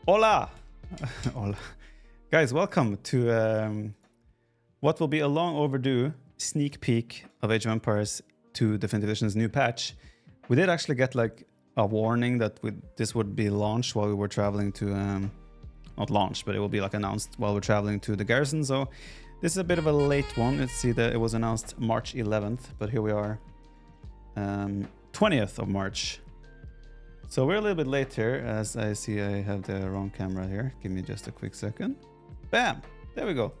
Hola! Hola. Guys, welcome to what will be a long overdue sneak peek of Age of Empires 2 Definitive Edition's new patch. We did actually get like a warning that this would be launched while we were traveling to, not launched, but it will be like announced while we're traveling to the garrison. So this is a bit of a late one. Let's see that it was announced March 11th, but here we are, 20th of March. So we're a little bit late here, as I see I have the wrong camera here. Give me just a quick second. Bam! There we go.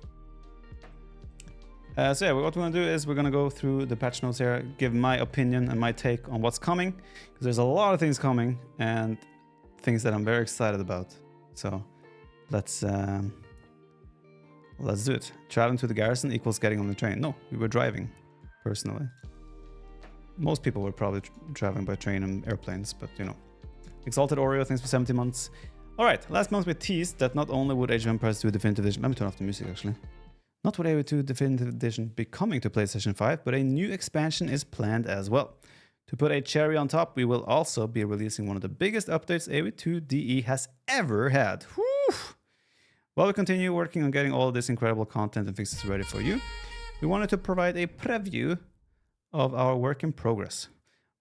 So yeah, what we're going to do is we're going to go through the patch notes here, give my opinion and my take on what's coming, because there's a lot of things coming and things that I'm very excited about. So let's do it. Traveling to the garrison equals getting on the train. No, we were driving, personally. Most people were probably traveling by train and airplanes, but you know. Exalted Oreo, thanks for 70 months. Alright, last month we teased that not only would Age of Empires 2 Definitive Edition... Let me turn off the music actually. Not would AOE 2 Definitive Edition be coming to PlayStation 5, but a new expansion is planned as well. To put a cherry on top, we will also be releasing one of the biggest updates AOE 2 DE has ever had. Whew. While we continue working on getting all of this incredible content and fixes ready for you, we wanted to provide a preview of our work in progress.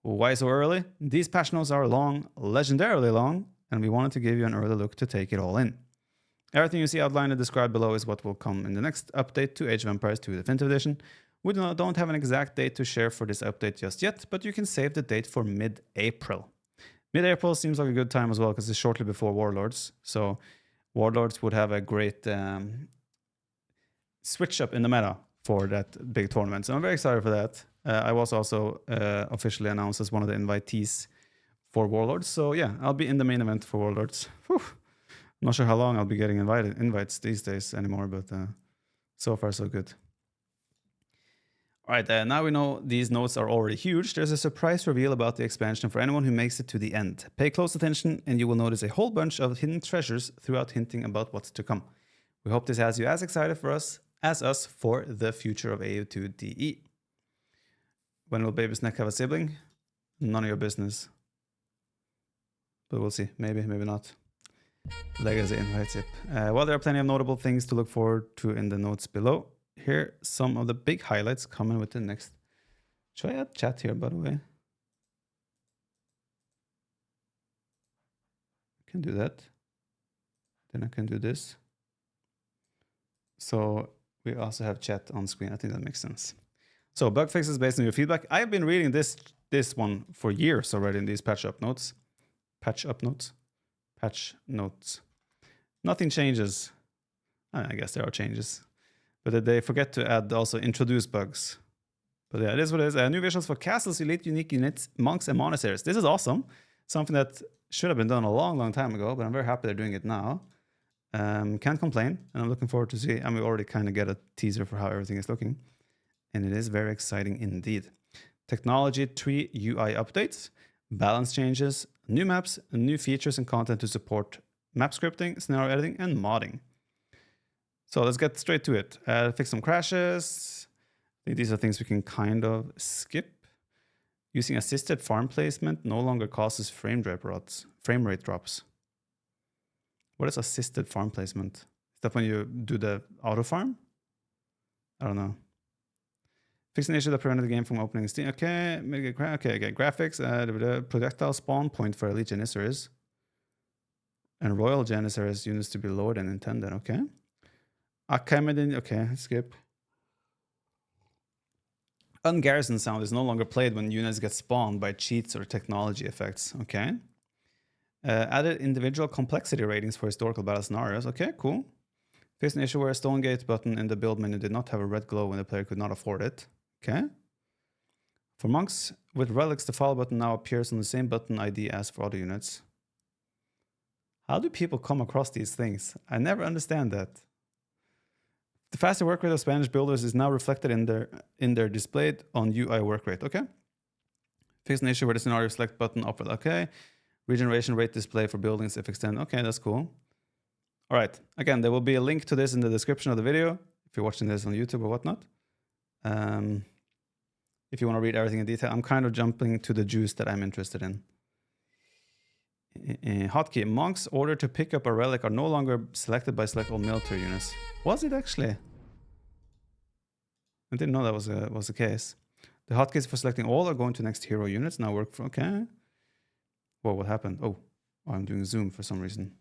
Why so early? These patch notes are long, legendarily long, and we wanted to give you an early look to take it all in. Everything you see outlined and described below is what will come in the next update to Age of Empires 2 Definitive Edition. We don't have an exact date to share for this update just yet, but you can save the date for mid-April. Mid-April seems like a good time as well, because it's shortly before Warlords, so Warlords would have a great switch up in the meta for that big tournament, so I'm very excited for that. I was also officially announced as one of the invitees for Warlords. So yeah, I'll be in the main event for Warlords. Whew. I'm not sure how long I'll be getting invites these days anymore, but so far so good. All right, now we know these notes are already huge. There's a surprise reveal about the expansion for anyone who makes it to the end. Pay close attention and you will notice a whole bunch of hidden treasures throughout hinting about what's to come. We hope this has you as excited as us for the future of AO2 DE. When will Baby Snack have a sibling? None of your business. But we'll see. Maybe, maybe not. Legacy invite tip. Well, there are plenty of notable things to look forward to in the notes below. Here, some of the big highlights coming with the next. Should I add chat here, by the way? I can do that. Then I can do this. So we also have chat on screen. I think that makes sense. So bug fixes based on your feedback. I've been reading this one for years already in these patch up notes. Patch notes. Nothing changes. I guess there are changes. But they forget to add also introduce bugs. But yeah, it is what it is. New visuals for castles, elite, unique units, monks, and monasteries. This is awesome. Something that should have been done a long, long time ago, but I'm very happy they're doing it now. Can't complain, and I'm looking forward to see. And we already kind of get a teaser for how everything is looking. And it is very exciting indeed. Technology tree UI updates, balance changes, new maps, new features and content to support map scripting, scenario editing, and modding. So let's get straight to it. Fix some crashes. I think these are things we can kind of skip. Using assisted farm placement no longer causes frame rate drops. What is assisted farm placement? Is that when you do the auto farm? I don't know. Fix an issue that prevented the game from opening Steam. Okay, graphics. The projectile spawn point for elite Janissaries and royal Janissaries units to be lower than intended. Okay. Okay, skip. Ungarrison sound is no longer played when units get spawned by cheats or technology effects. Okay. Added individual complexity ratings for historical battle scenarios. Okay, cool. Fix an issue where a Stonegate button in the build menu did not have a red glow when the player could not afford it. Okay. For monks with relics, the follow button now appears on the same button ID as for other units. How do people come across these things? I never understand that. The faster work rate of Spanish builders is now reflected in their displayed on UI work rate. Okay. Fix an issue where the scenario select button upward. Okay. Regeneration rate display for buildings if extended. Okay, that's cool. All right. Again, there will be a link to this in the description of the video if you're watching this on YouTube or whatnot. If you want to read everything in detail, I'm kind of jumping to the juice that I'm interested in. Hotkey. Monks ordered to pick up a relic are no longer selected by select all military units. Was it actually? I didn't know that was the case. The hotkeys for selecting all are going to next hero units. Now work for... Okay. Whoa, what happened? Oh, I'm doing zoom for some reason.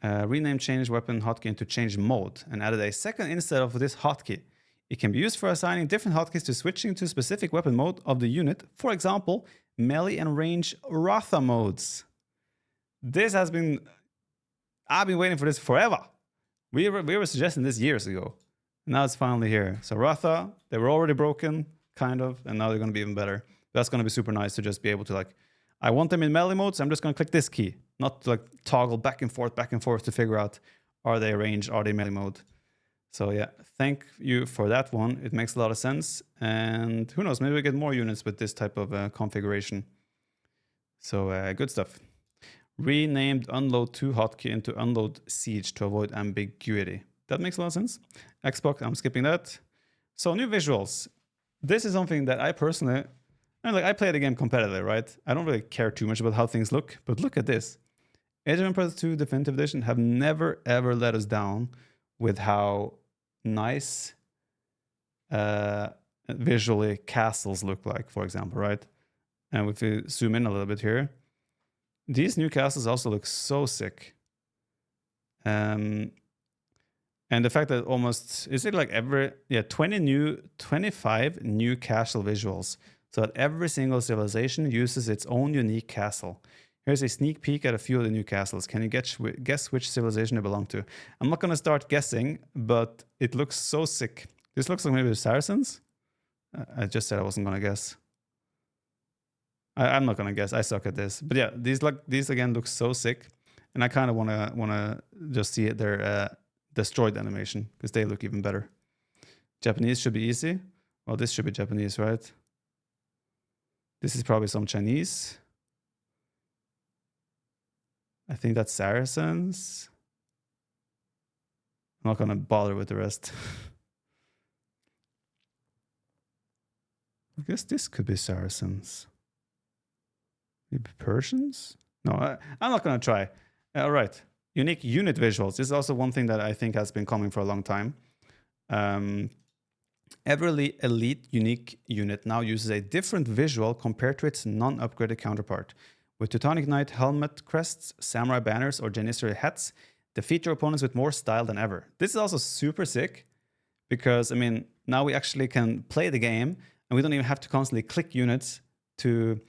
Rename change weapon hotkey into change mode and added a second instead of this hotkey. It can be used for assigning different hotkeys to switching to specific weapon mode of the unit. For example, melee and range Ratha modes. This has been... I've been waiting for this forever. We were suggesting this years ago. Now it's finally here. So Ratha, they were already broken, kind of, and now they're going to be even better. That's going to be super nice to just be able to, like, I want them in melee mode, so I'm just going to click this key. Not to, like, toggle back and forth to figure out, are they range, are they melee mode? So yeah, thank you for that one. It makes a lot of sense. And who knows, maybe we get more units with this type of configuration. So good stuff. Renamed unload 2 hotkey into unload siege to avoid ambiguity. That makes a lot of sense. Xbox, I'm skipping that. So new visuals. This is something that I personally, I play the game competitively, right? I don't really care too much about how things look, but look at this. Age of Empires 2 Definitive Edition have never ever let us down with how nice visually castles look like, for example, right? And if we zoom in a little bit here, these new castles also look so sick. And the fact that almost, is it like 25 new castle visuals. So that every single civilization uses its own unique castle. Here's a sneak peek at a few of the new castles. Can you guess which civilization they belong to? I'm not going to start guessing, but it looks so sick. This looks like maybe the Saracens. I just said I wasn't going to guess. I'm not going to guess. I suck at this. But yeah, these again look so sick. And I kind of want to just see their destroyed animation because they look even better. Japanese should be easy. Well, this should be Japanese, right? This is probably some Chinese. I think that's Saracens. I'm not going to bother with the rest. I guess this could be Saracens. Maybe Persians? No, I'm not going to try. All right. Unique unit visuals. This is also one thing that I think has been coming for a long time. Every elite unique unit now uses a different visual compared to its non-upgraded counterpart. With Teutonic Knight helmet crests, samurai banners, or Janissary hats, defeat your opponents with more style than ever. This is also super sick because, I mean, now we actually can play the game and we don't even have to constantly click units to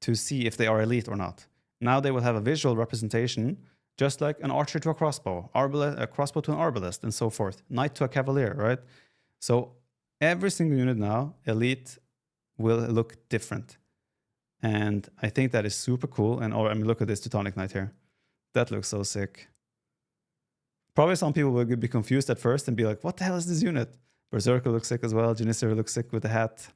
see if they are elite or not. Now they will have a visual representation, just like an archer to a crossbow, a crossbow to an arbalest, and so forth. Knight to a cavalier, right? So every single unit now, elite, will look different. And I think that is super cool. And I mean, look at this Teutonic Knight here. That looks so sick. Probably some people will be confused at first and be like, what the hell is this unit? Berserker looks sick as well. Janissary looks sick with the hat.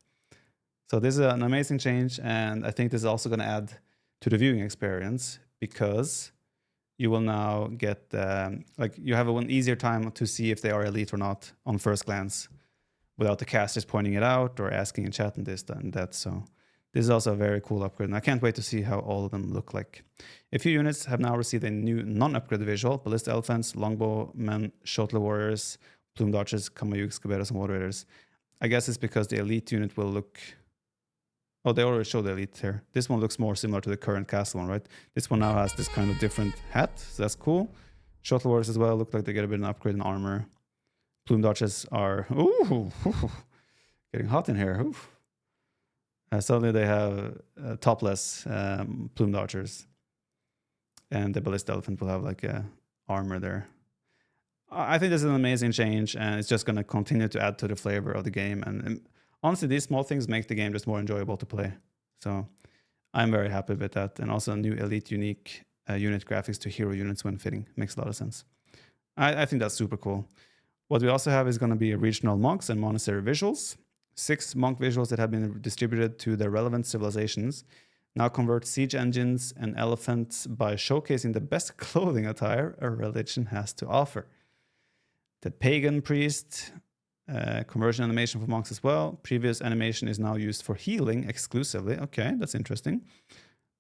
So this is an amazing change. And I think this is also going to add to the viewing experience because you will now get, you have an easier time to see if they are elite or not on first glance without the casters pointing it out or asking in chat and this and that. So this is also a very cool upgrade, and I can't wait to see how all of them look like. A few units have now received a new non-upgraded visual: Ballista Elephants, Longbowmen, Shotler Warriors, Plumed Archers, Kamayuks, Caberos, and Water Raiders. I guess it's because the elite unit will look... Oh, they already showed the elite here. This one looks more similar to the current castle one, right? This one now has this kind of different hat, so that's cool. Shotler Warriors as well look like they get a bit of an upgrade in armor. Plumed Archers are... Ooh, getting hot in here. Ooh. Suddenly they have topless plumed archers. And the Ballista Elephant will have like armor there. I think this is an amazing change, and it's just going to continue to add to the flavor of the game. And honestly, these small things make the game just more enjoyable to play. So I'm very happy with that. And also new elite unique unit graphics to hero units when fitting. Makes a lot of sense. I think that's super cool. What we also have is going to be regional monks and monastery visuals. 6 monk visuals that have been distributed to the relevant civilizations now convert siege engines and elephants by showcasing the best clothing attire a religion has to offer. The pagan priest, conversion animation for monks as well. Previous animation is now used for healing exclusively. Okay, that's interesting.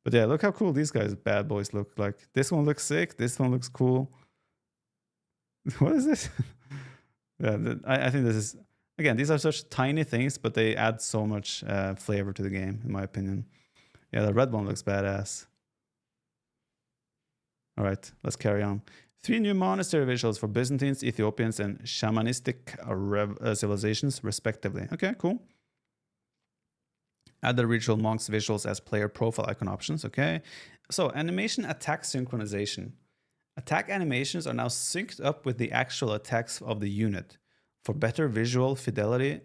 But yeah, look how cool these guys, bad boys, look like. This one looks sick. This one looks cool. What is this? Yeah, I think this is, again, these are such tiny things, but they add so much flavor to the game, in my opinion. Yeah, the red one looks badass. All right, let's carry on. 3 new monastery visuals for Byzantines, Ethiopians, and shamanistic civilizations, respectively. Okay, cool. Add the ritual monks visuals as player profile icon options. Okay. So, animation attack synchronization. Attack animations are now synced up with the actual attacks of the unit for better visual fidelity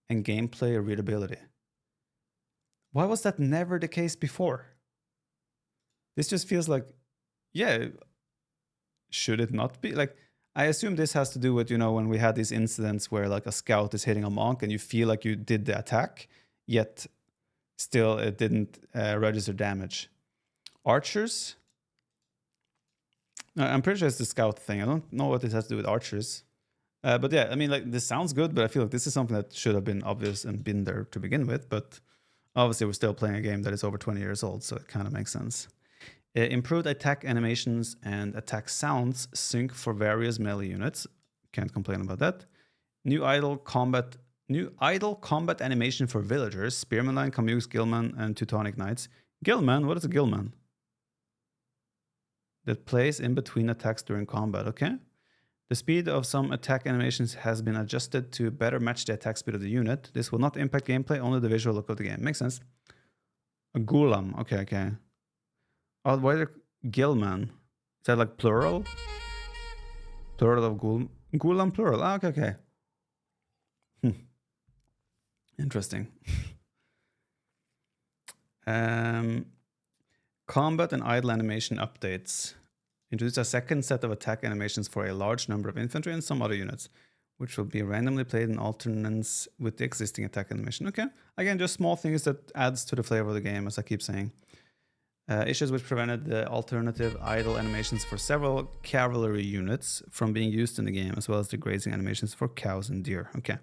and gameplay readability. Why was that never the case before? This just feels like, yeah, should it not be? Like, I assume this has to do with, when we had these incidents where like a scout is hitting a monk and you feel like you did the attack, yet still it didn't register damage. Archers. I'm pretty sure it's the scout thing. I don't know what this has to do with archers. But yeah, I mean, like, this sounds good, but I feel like this is something that should have been obvious and been there to begin with. But obviously, we're still playing a game that is over 20 years old, so it kind of makes sense. Improved attack animations and attack sounds sync for various melee units. Can't complain about that. New idle combat animation for villagers, Spearman Line, Camus, Gilman, and Teutonic Knights. Gilman? What is a Gilman? That plays in between attacks during combat. Okay. The speed of some attack animations has been adjusted to better match the attack speed of the unit. This will not impact gameplay, only the visual look of the game. Makes sense. A Gulam. Okay. Oh, why are Gilman? Is that like plural? Plural of Gulam plural. Ah, okay. Interesting. Combat and idle animation updates. Introduce a second set of attack animations for a large number of infantry and some other units, which will be randomly played in alternance with the existing attack animation. Okay. Again, just small things that adds to the flavor of the game, as I keep saying. Issues which prevented the alternative idle animations for several cavalry units from being used in the game, as well as the grazing animations for cows and deer. Okay.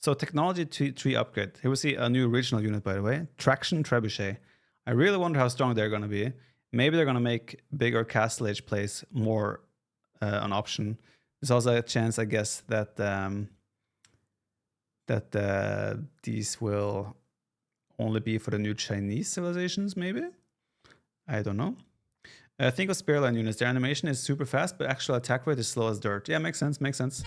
So technology tree upgrade. Here we see a new regional unit, by the way. Traction Trebuchet. I really wonder how strong they're going to be. Maybe they're going to make bigger castle age plays more an option. There's also a chance, I guess, that these will only be for the new Chinese civilizations, maybe? I don't know. Think of Spearline units. Their animation is super fast, but actual attack rate is slow as dirt. Yeah, makes sense.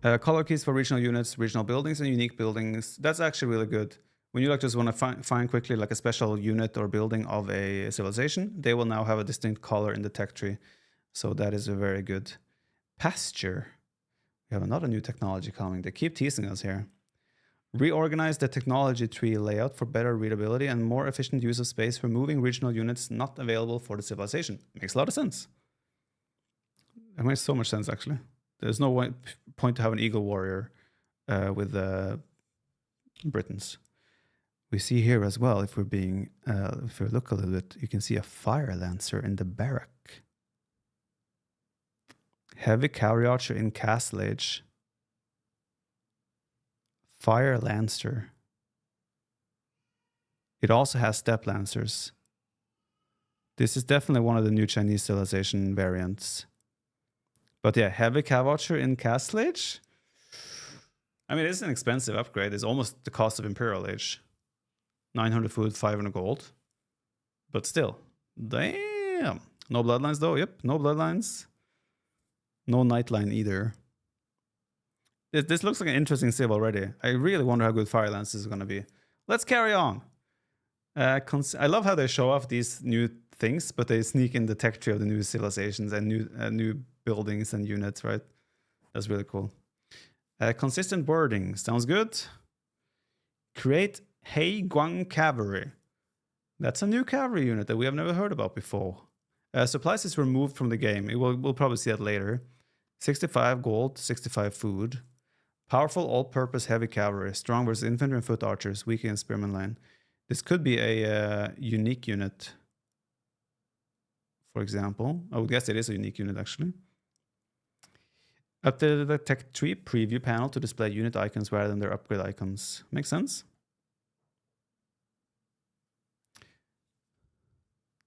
Color keys for regional units, regional buildings, and unique buildings. That's actually really good. When you just want to find quickly like a special unit or building of a civilization, they will now have a distinct color in the tech tree. So that is a very good. Pasture. We have another new technology coming. They keep teasing us here. Reorganize the technology tree layout for better readability and more efficient use of space, removing regional units not available for the civilization. Makes a lot of sense. It makes so much sense, actually. There's no point to have an eagle warrior with the Britons. We see here as well, if we look a little bit, you can see a fire lancer in the barrack. Heavy cavalry archer in castle age. Fire lancer. It also has step lancers. This is definitely one of the new Chinese civilization variants. But yeah, heavy cav archer in castle age. I mean, it's an expensive upgrade. It's almost the cost of Imperial Age. 900 food, 500 gold. But still, damn. No bloodlines though. Yep, no bloodlines. No nightline either. This looks like an interesting civ already. I really wonder how good Fire Lance is going to be. Let's carry on. I love how they show off these new things, but they sneak in the tech tree of the new civilizations and new buildings and units, right? That's really cool. Consistent wording. Sounds good. Create Hei Guang Cavalry. That's a new cavalry unit that we have never heard about before. Supplies is removed from the game. We'll probably see that later. 65 gold, 65 food. Powerful all-purpose heavy cavalry. Strong versus infantry and foot archers. Weak against spearman line. This could be a unique unit. For example. I would guess it is a unique unit, actually. Updated the tech tree preview panel to display unit icons rather than their upgrade icons. Makes sense?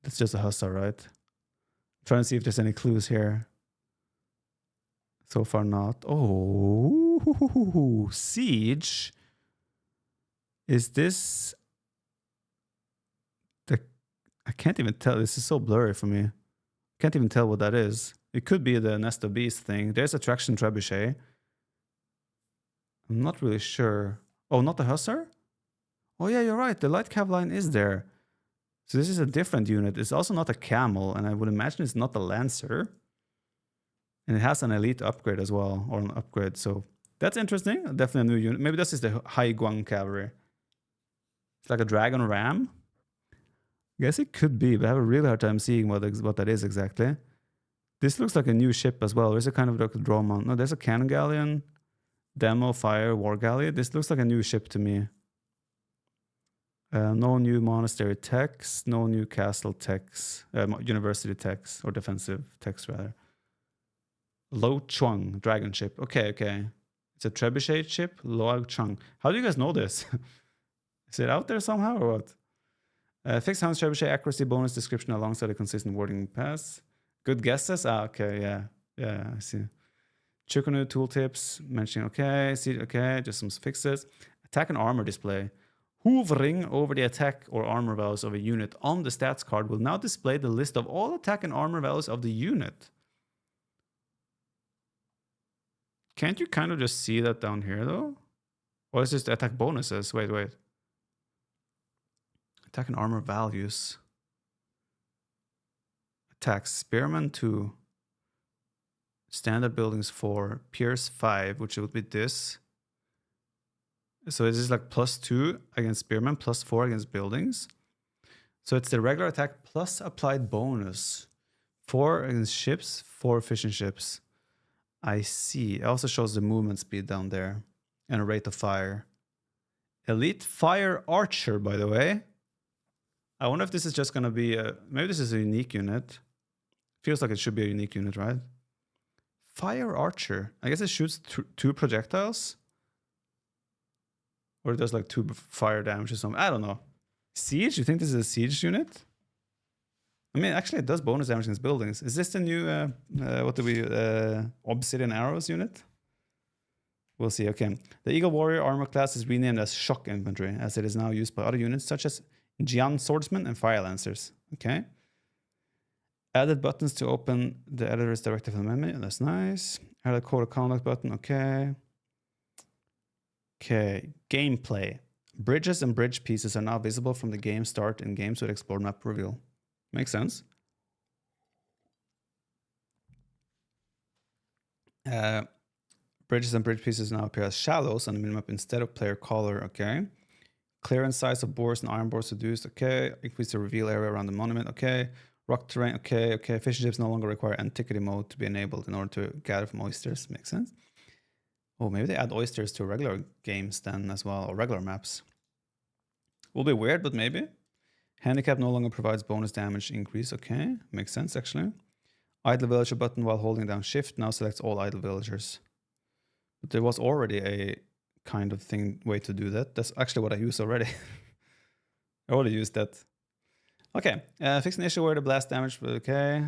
That's just a hussar, right? Trying to see if there's any clues here. So far, not. Oh, siege. Is this the? I can't even tell. This is so blurry for me. Can't even tell what that is. It could be the Nest of Beast thing. There's a traction trebuchet. I'm not really sure. Oh, not the hussar? Oh yeah, you're right. The light cav line is there. So this is a different unit. It's also not a camel, and I would imagine it's not the lancer. And it has an elite upgrade as well, or an upgrade. So that's interesting. Definitely a new unit. Maybe this is the Hai Guang cavalry. It's like a dragon ram. I guess it could be, but I have a really hard time seeing what that is exactly. This looks like a new ship as well. There's a kind of like a draw mount. No, there's a cannon galleon, demo, fire, war galley. This looks like a new ship to me. No new monastery techs, no new castle techs, university techs, or defensive techs rather. Lo Chuang, dragon ship. Okay, okay. It's a trebuchet ship, Lo Chuang. How do you guys know this? Is it out there somehow or what? Fixed hounds trebuchet accuracy bonus description alongside a consistent wording pass. Good guesses? Ah, okay, yeah. Yeah, I see. Chukunu tooltips, mentioning okay, see, okay, just some fixes. Attack and armor display. Hovering over the attack or armor values of a unit on the stats card will now display the list of all attack and armor values of the unit. Can't you kind of just see that down here though? Or is this the attack bonuses? Wait. Attack and armor values. Attack Spearman 2. Standard buildings 4. Pierce 5, which would be this. So it is like +2 against Spearman, +4 against buildings. So it's the regular attack plus applied bonus. 4 against ships, 4 efficient ships. I see. It also shows the movement speed down there and a rate of fire. Elite Fire Archer, by the way. I wonder if this is just going to be a... Maybe this is a unique unit. Feels like it should be a unique unit, right? Fire Archer. I guess it shoots 2 projectiles. Or it does like 2 fire damage or something. I don't know. Siege? You think this is a siege unit? I mean, actually, it does bonus damage against buildings. Is this the new, Obsidian Arrows unit? We'll see. Okay. The Eagle Warrior armor class is renamed as Shock Infantry, as it is now used by other units such as Jian Swordsmen and Fire Lancers. Okay. Added buttons to open the editor's directive amendment. That's nice. Added code of conduct button. Okay. Okay. Gameplay. Bridges and bridge pieces are now visible from the game start in games with Explore Map Reveal. Makes sense. Bridges and bridge pieces now appear as shallows on the minimap instead of player color. Okay. Clearance size of bores and iron bores reduced. Okay. Increase the reveal area around the monument. Okay. Rock terrain. Okay. Okay. Fishing ships no longer require antiquity mode to be enabled in order to gather from oysters. Makes sense. Oh, maybe they add oysters to regular games then as well, or regular maps. Will be weird, but maybe. Handicap no longer provides bonus damage increase. Okay. Makes sense actually. Idle villager button while holding down shift now selects all idle villagers. But there was already a kind of way to do that. That's actually what I use already. I already used that. Okay, fix an issue where the blast damage, okay.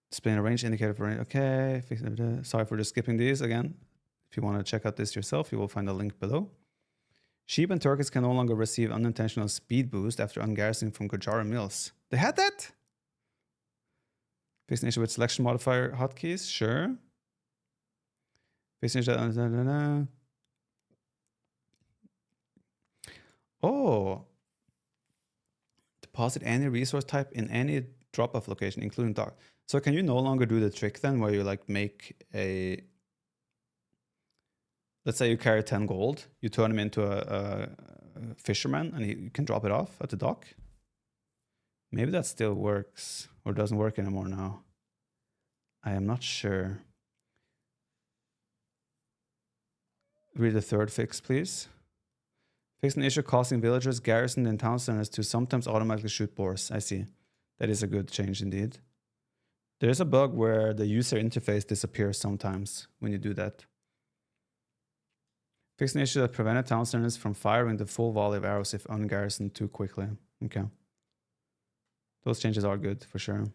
Displaying a range indicator for range, okay. Sorry for just skipping these again. If you want to check out this yourself, you will find a link below. Sheep and turkeys can no longer receive unintentional speed boost after ungarrisoning from Gajara Mills. They had that? Fix an issue with selection modifier hotkeys, sure. Oh. Deposit any resource type in any drop-off location, including dock. So can you no longer do the trick then where you like make a... Let's say you carry 10 gold, you turn him into a fisherman and you can drop it off at the dock? Maybe that still works or doesn't work anymore now. I am not sure. Read the third fix, please. Fix an issue causing villagers garrisoned in town centers to sometimes automatically shoot boars. I see. That is a good change indeed. There is a bug where the user interface disappears sometimes when you do that. Fix an issue that prevented town centers from firing the full volley of arrows if ungarrisoned too quickly. Okay. Those changes are good for sure.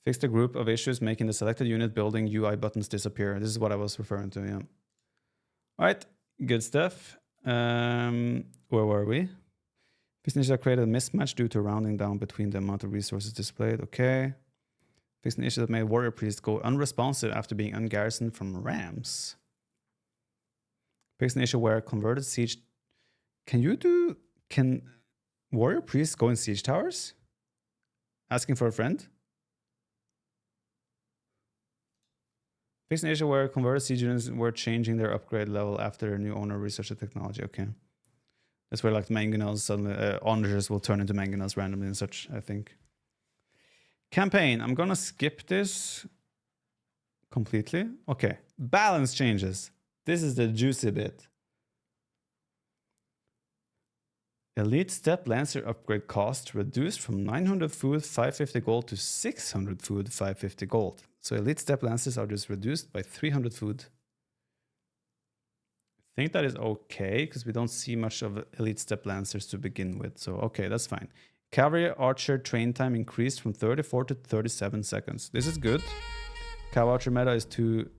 Fix the group of issues making the selected unit building UI buttons disappear. This is what I was referring to, yeah. All right, good stuff. Where were we? Business that created a mismatch due to rounding down between the amount of resources displayed. Okay. Fix an issue that made Warrior Priest go unresponsive after being ungarrisoned from Rams. Fix an issue where converted siege... Can Warrior Priest go in siege towers? Asking for a friend? Fix an issue where converted siege units were changing their upgrade level after their new owner researched the technology. Okay. That's where like mangonels suddenly, onagers will turn into mangonels randomly and such, I think. Campaign. I'm gonna skip this completely. Okay. Balance changes. This is the juicy bit. Elite Step Lancer upgrade cost reduced from 900 food 550 gold to 600 food 550 gold. So Elite Step Lancers are just reduced by 300 food. I think that is okay because we don't see much of Elite Step Lancers to begin with. So okay, that's fine. Cavalry Archer train time increased from 34 to 37 seconds. This is good. Cav Archer meta is too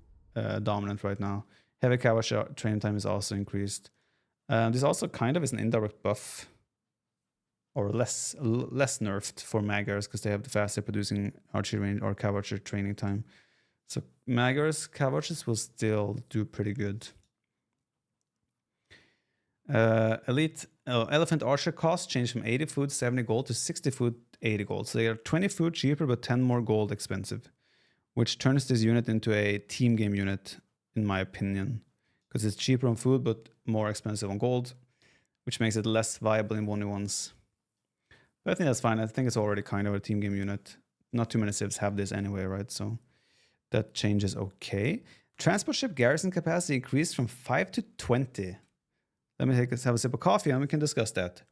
dominant right now. Heavy Cav Archer train time is also increased. This also kind of is an indirect buff, or less nerfed for Maggers because they have the faster producing archery range or Cav Archer training time. So Maggers, Cav Archers will still do pretty good. Elite Elephant Archer cost changed from 80 food 70 gold to 60 food 80 gold. So they are 20 food cheaper but 10 more gold expensive, which turns this unit into a team game unit, in my opinion, because it's cheaper on food but more expensive on gold, which makes it less viable in 1v1s. But I think that's fine. I think it's already kind of a team game unit. Not too many civs have this anyway, right? So that change is okay. Transport ship garrison capacity increased from 5 to 20. Let me have a sip of coffee and we can discuss that.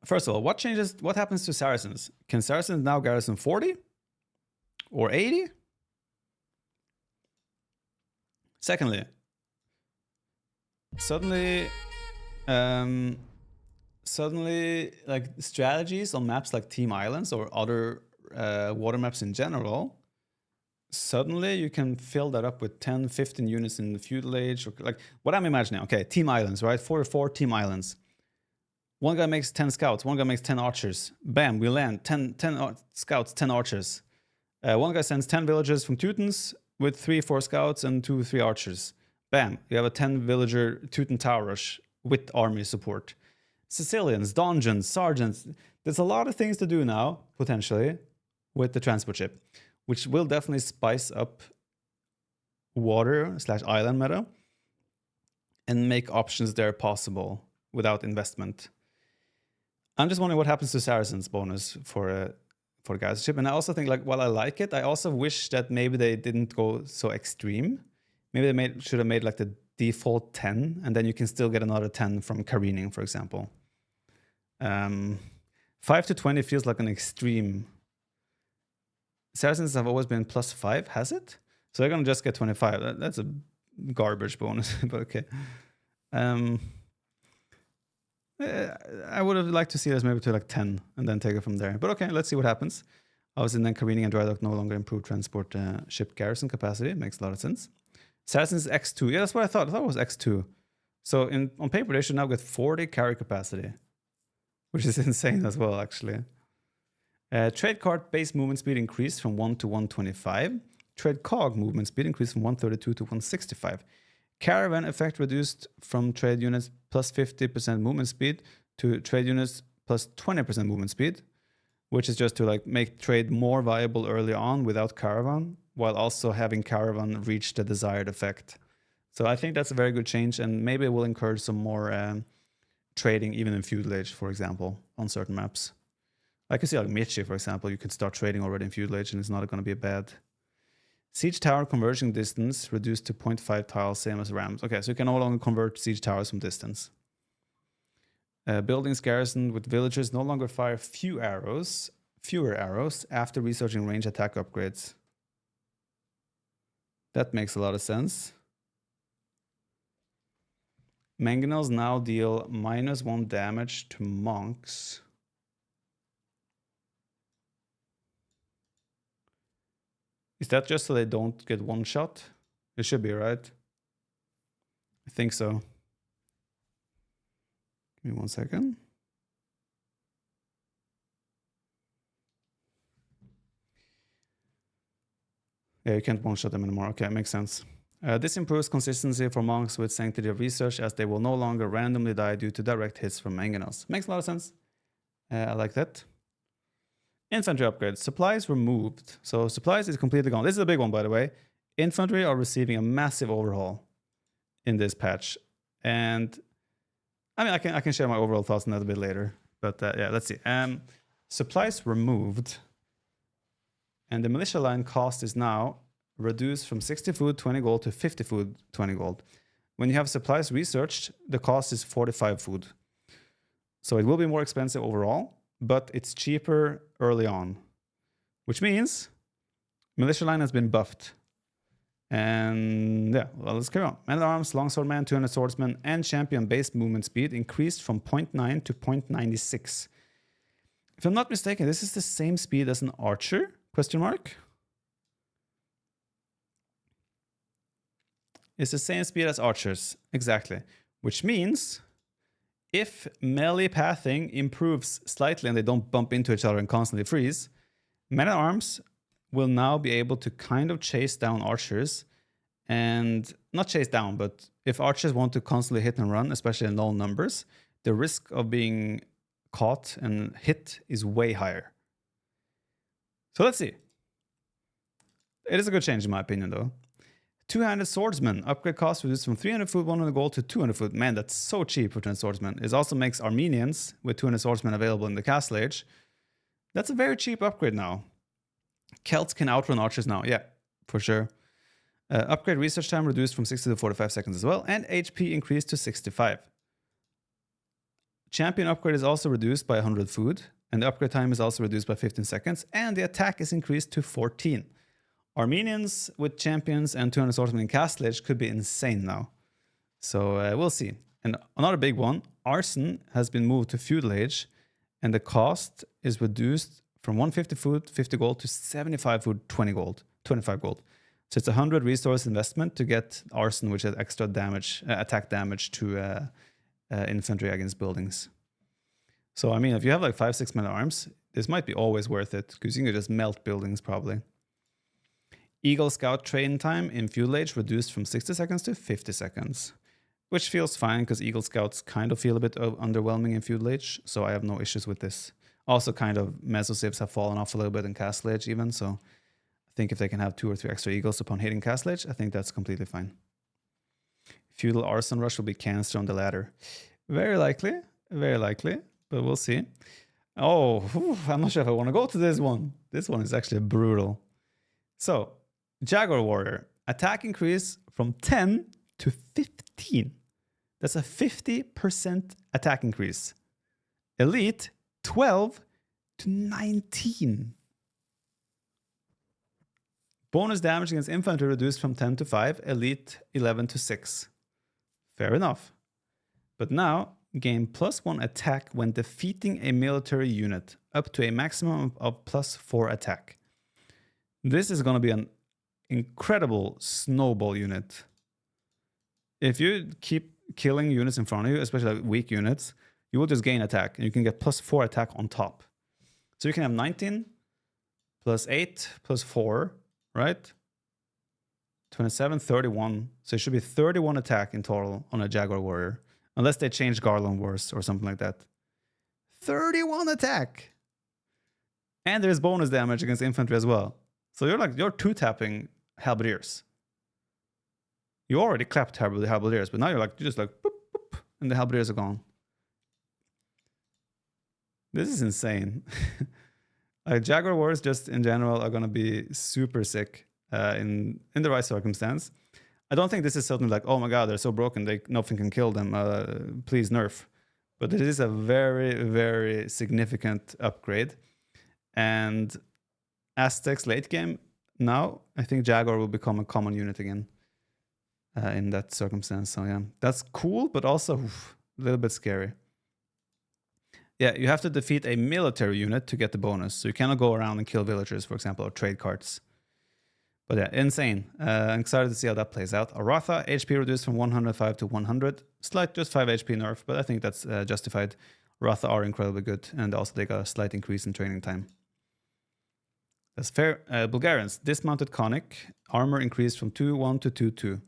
First of all, what happens to Saracens? Can Saracens now garrison 40 or 80? Secondly, suddenly like strategies on maps like Team Islands or other water maps in general, suddenly you can fill that up with 10, 15 units in the feudal age, or like what I'm imagining. Okay, Team Islands, right? 4 Team Islands. One guy makes 10 scouts, one guy makes 10 archers. Bam, we land 10 scouts, 10 archers. One guy sends 10 villagers from Teutons with 3-4 scouts and 2-3 archers. Bam, you have a 10 villager Teuton tower rush with army support. Sicilians, donjons, sergeants. There's a lot of things to do now, potentially, with the transport ship, which will definitely spice up water/island meta and make options there possible without investment. I'm just wondering what happens to Saracens bonus for guys ship. And I also think, like, while I like it, I also wish that maybe they didn't go so extreme. Maybe they should have made like the default 10, and then you can still get another 10 from careening, for example. 5 to 20 feels like an extreme. Saracens have always been +5, has it? So they're gonna just get 25. That's a garbage bonus, but okay. I would have liked to see us maybe to like 10 and then take it from there. But okay, let's see what happens. Obviously, then careening and dry dock no longer improve transport ship garrison capacity. It makes a lot of sense. Saracens X2. Yeah, that's what I thought. I thought it was X2. So on paper, they should now get 40 carry capacity, which is insane as well, actually. Trade cart base movement speed increased from 1 to 125. Trade cog movement speed increased from 132 to 165. Caravan effect reduced from trade units plus 50% movement speed to trade units plus 20% movement speed, which is just to like make trade more viable early on without caravan, while also having caravan reach the desired effect. So I think that's a very good change, and maybe it will encourage some more trading even in feudal age, for example, on certain maps. I can see like Michi, for example, you can start trading already in feudal age and it's not going to be bad. Siege tower conversion distance reduced to 0.5 tiles, same as Rams. Okay, so you can no longer convert siege towers from distance. Buildings garrisoned with villagers no longer fire fewer arrows after researching range attack upgrades. That makes a lot of sense. Mangonels now deal -1 damage to monks. Is that just so they don't get one shot? It should be, right? I think so. Give me 1 second. Yeah, you can't one-shot them anymore. Okay, makes sense. This improves consistency for monks with Sanctity of Research, as they will no longer randomly die due to direct hits from mangonels. Makes a lot of sense. I like that. Infantry upgrades. Supplies removed. So supplies is completely gone. This is a big one, by the way. Infantry are receiving a massive overhaul in this patch. And I mean, I can share my overall thoughts on that a bit later. But yeah, let's see. Supplies removed. And the militia line cost is now reduced from 60 food, 20 gold to 50 food, 20 gold. When you have supplies researched, the cost is 45 food. So it will be more expensive overall, but it's cheaper early on, which means militia line has been buffed. And yeah, well, let's carry on. Man at Arms, Longswordman, 200 Swordsman, and Champion base movement speed increased from 0.9 to 0.96. If I'm not mistaken, this is the same speed as an archer? Question mark? It's the same speed as archers, exactly. Which means if melee pathing improves slightly and they don't bump into each other and constantly freeze, Men at Arms will now be able to kind of chase down archers, and not chase down, but if archers want to constantly hit and run, especially in low numbers, the risk of being caught and hit is way higher. So let's see. It is a good change in my opinion though. Two-handed Swordsman. Upgrade cost reduced from 300 food, 100 gold to 200 food. Man, that's so cheap for 200 Swordsman. It also makes Armenians with 200 Swordsman available in the Castle Age. That's a very cheap upgrade now. Celts can outrun archers now. Yeah, for sure. Upgrade research time reduced from 60 to 45 seconds as well. And HP increased to 65. Champion upgrade is also reduced by 100 food. And the upgrade time is also reduced by 15 seconds. And the attack is increased to 14. Armenians with champions and 200 swordsmen in Castle Age could be insane now. So we'll see. And another big one, Arson has been moved to Feudal Age, and the cost is reduced from 150 food, 50 gold, to 75 food, 20 gold, 25 gold. So it's a 100 resource investment to get Arson, which has extra damage, attack damage to infantry against buildings. So I mean, if you have like 5-6 men at arms, this might be always worth it, because you can just melt buildings probably. Eagle Scout train time in Feudal Age reduced from 60 seconds to 50 seconds, which feels fine because Eagle Scouts kind of feel a bit underwhelming in Feudal Age, so I have no issues with this. Also, kind of Mesocivs have fallen off a little bit in Castle Age even, so I think if they can have 2 or 3 extra Eagles upon hitting Castle Age, I think that's completely fine. Feudal Arson Rush will be cancer on the ladder. Very likely, but we'll see. Oh, I'm not sure if I want to go to this one. This one is actually brutal. So, Jaguar Warrior, attack increase from 10 to 15. That's a 50% attack increase. Elite, 12 to 19. Bonus damage against infantry reduced from 10 to 5. Elite, 11 to 6. Fair enough. But now, gain +1 attack when defeating a military unit, up to a maximum of +4 attack. This is going to be an incredible snowball unit. If you keep killing units in front of you, especially like weak units, you will just gain attack, and you can get +4 attack on top. So you can have 19 +8 +4, right? 27, 31. So it should be 31 attack in total on a Jaguar Warrior, unless they change Garland Wars or something like that. 31 attack! And there's bonus damage against infantry as well. So you're two-tapping halberdiers. You already clapped halberdiers, but now you're just like boop, boop, and the halberdiers are gone. This is insane. Jaguar Wars just in general are gonna be super sick in the right circumstance. I don't think this is something like, oh my god, they're so broken, nothing can kill them. Please nerf. But it is a very, very significant upgrade. And Aztecs late game, now I think Jaguar will become a common unit again. in that circumstance. So yeah, that's cool, but also a little bit scary. Yeah, you have to defeat a military unit to get the bonus. So you cannot go around and kill villagers, for example, or trade carts. But yeah, insane. I'm excited to see how that plays out. Aratha, HP reduced from 105 to 100. Slight, just 5 HP nerf, but I think that's justified. Aratha are incredibly good, and also they got a slight increase in training time. That's fair. Bulgarians, dismounted conic. Armor increased from 2-1 to 2-2.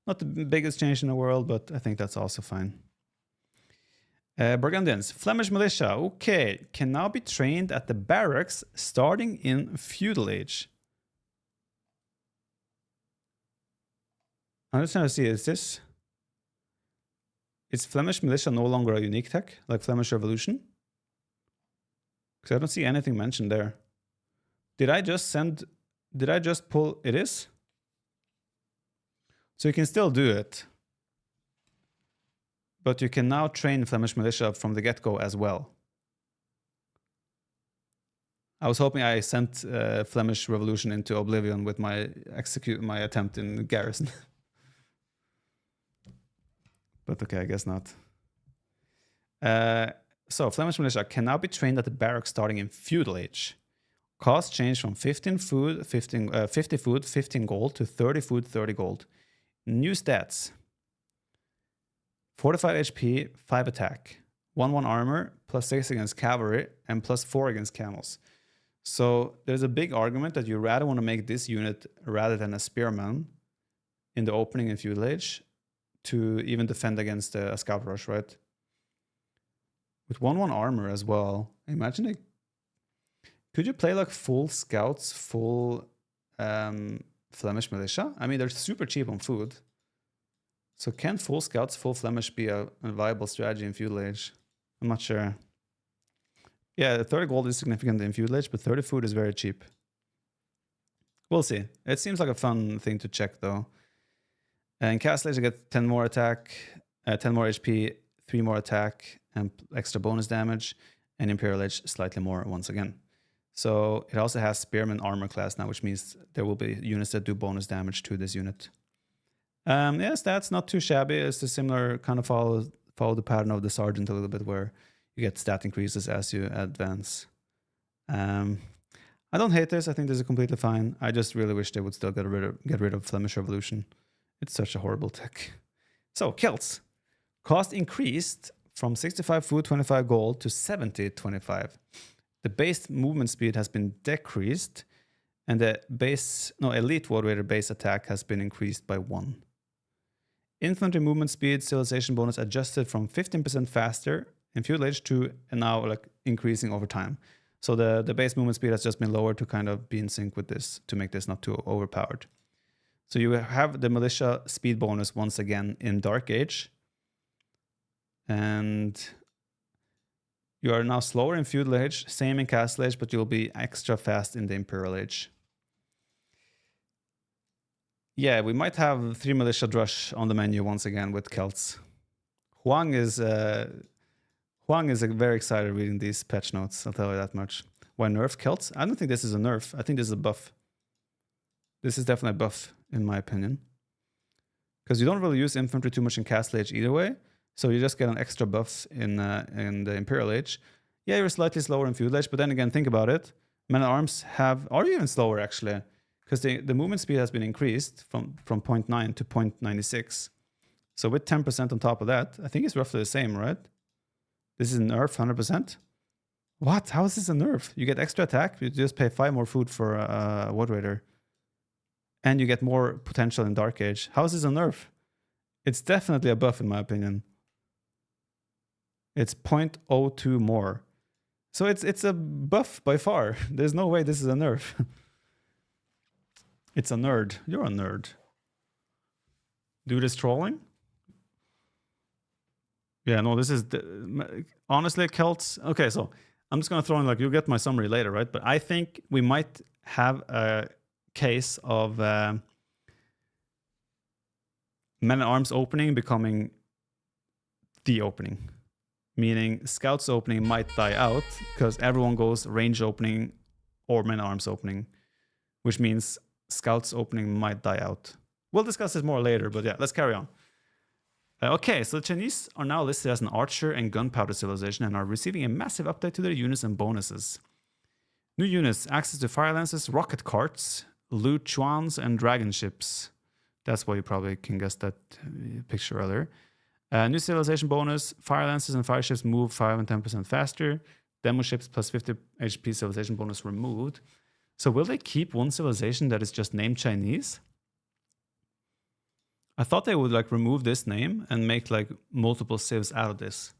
Not the biggest change in the world, but I think that's also fine. Burgundians, Flemish militia, okay, can now be trained at the barracks starting in feudal age. I'm just trying to see, is Flemish militia no longer a unique tech, like Flemish Revolution? Because I don't see anything mentioned there. Did I just pull, it is? So you can still do it. But you can now train Flemish militia from the get-go as well. I was hoping I sent Flemish Revolution into oblivion with my attempt in Garrison. But okay, I guess not. So Flemish militia can now be trained at the barracks starting in feudal age. Cost changed from 50 food, 15 gold to 30 food, 30 gold. New stats. 45 HP, 5 attack. 1-1 armor, +6 against cavalry, and +4 against camels. So there's a big argument that you rather want to make this unit rather than a spearman in the opening in feudal age to even defend against a scout rush, right? With 1-1 armor as well. Imagine it. Could you play like full scouts, full Flemish militia? I mean, they're super cheap on food. So can full scouts, full Flemish be a viable strategy in feudal age? I'm not sure. Yeah, 30 gold is significant in feudal age, but 30 food is very cheap. We'll see. It seems like a fun thing to check though. In Castle Age, you get 10 more attack, 10 more HP, 3 more attack, and extra bonus damage. And Imperial Age, slightly more once again. So it also has Spearman armor class now, which means there will be units that do bonus damage to this unit. Yeah, stats not too shabby. It's a similar kind of follow the pattern of the Sergeant a little bit, where you get stat increases as you advance. I don't hate this. I think this is completely fine. I just really wish they would still get rid of Flemish Revolution. It's such a horrible tech. So Celts. Cost increased from 65 food, 25 gold to 70, 25. The base movement speed has been decreased, and the elite War Raider base attack has been increased by 1. Infantry movement speed civilization bonus adjusted from 15% faster in feudal age to now like increasing over time. So the base movement speed has just been lowered to kind of be in sync with this, to make this not too overpowered. So you have the militia speed bonus once again in Dark Age. And you are now slower in feudal age, same in Castle Age, but you'll be extra fast in the Imperial Age. Yeah, we might have 3 militia drush on the menu once again with Celts. Huang is very excited reading these patch notes, I'll tell you that much. Why nerf Celts? I don't think this is a nerf. I think this is a buff. This is definitely a buff, in my opinion. Because you don't really use infantry too much in Castle Age either way. So you just get an extra buff in the Imperial Age. Yeah, you're slightly slower in feudal age, but then again, think about it. Men-at-Arms are even slower actually. Because the movement speed has been increased from 0.9 to 0.96. So with 10% on top of that, I think it's roughly the same, right? This is a nerf, 100%? What? How is this a nerf? You get extra attack, you just pay 5 more food for a War Raider. And you get more potential in Dark Age. How is this a nerf? It's definitely a buff in my opinion. It's 0.02 more. So it's a buff by far. There's no way this is a nerf. It's a nerd. You're a nerd. Dude is trolling? Yeah, no, this is... honestly, Celts... Okay, so I'm just going to throw in, like, you'll get my summary later, right? But I think we might have a case of Men-at-Arms opening becoming the opening. Meaning Scouts opening might die out because everyone goes range opening or Men-at-Arms opening, which means Scouts opening might die out. We'll discuss this more later, but yeah, let's carry on. Okay, so the Chinese are now listed as an archer and gunpowder civilization and are receiving a massive update to their units and bonuses. New units, access to fire lances, rocket carts, loot chuans, and dragon ships. That's why you probably can guess that picture earlier. New civilization bonus, fire lances and fire ships move 5 and 10% faster. Demo ships plus 50 HP civilization bonus removed. So will they keep one civilization that is just named Chinese? I thought they would like remove this name and make like multiple civs out of this.